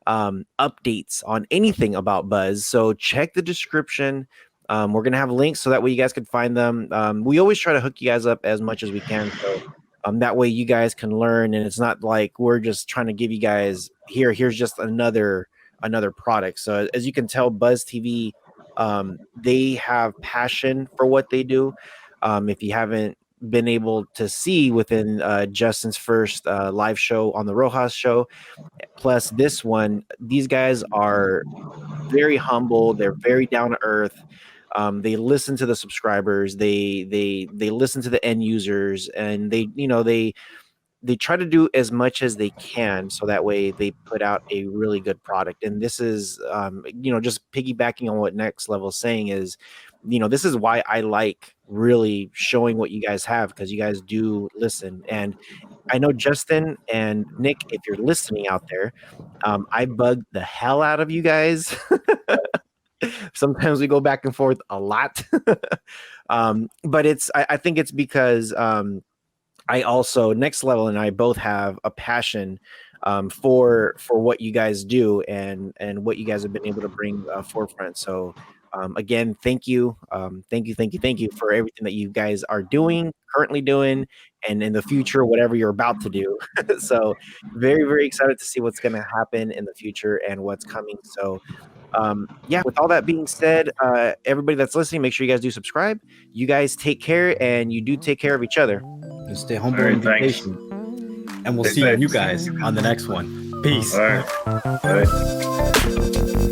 Speaker 1: updates on anything about Buzz. So check the description. We're going to have links so that way you guys can find them. We always try to hook you guys up as much as we can. So that way you guys can learn, and it's not like we're just trying to give you guys here's just another product. So as you can tell, BuzzTV, they have passion for what they do. If you haven't been able to see within Justin's first live show on the Rohas show, plus this one, these guys are very humble. They're very down to earth. They listen to the subscribers. They listen to the end users, and they try to do as much as they can, so that way they put out a really good product. And this is, just piggybacking on what Next Level is saying is, this is why I like really showing what you guys have, because you guys do listen. And I know Justin and Nick, if you're listening out there, I bug the hell out of you guys. Sometimes we go back and forth a lot. But I think it's because I also, Next Level and I both have a passion for what you guys do and what you guys have been able to bring forefront. So again, thank you for everything that you guys are doing, currently doing, and in the future, whatever you're about to do. So very, very excited to see what's going to happen in the future and what's coming. So with all that being said, everybody that's listening, make sure you guys do subscribe. You guys take care, and you do take care of each other.
Speaker 2: And stay humble and be patient. And we'll see you guys on the next one. Peace.
Speaker 3: All right.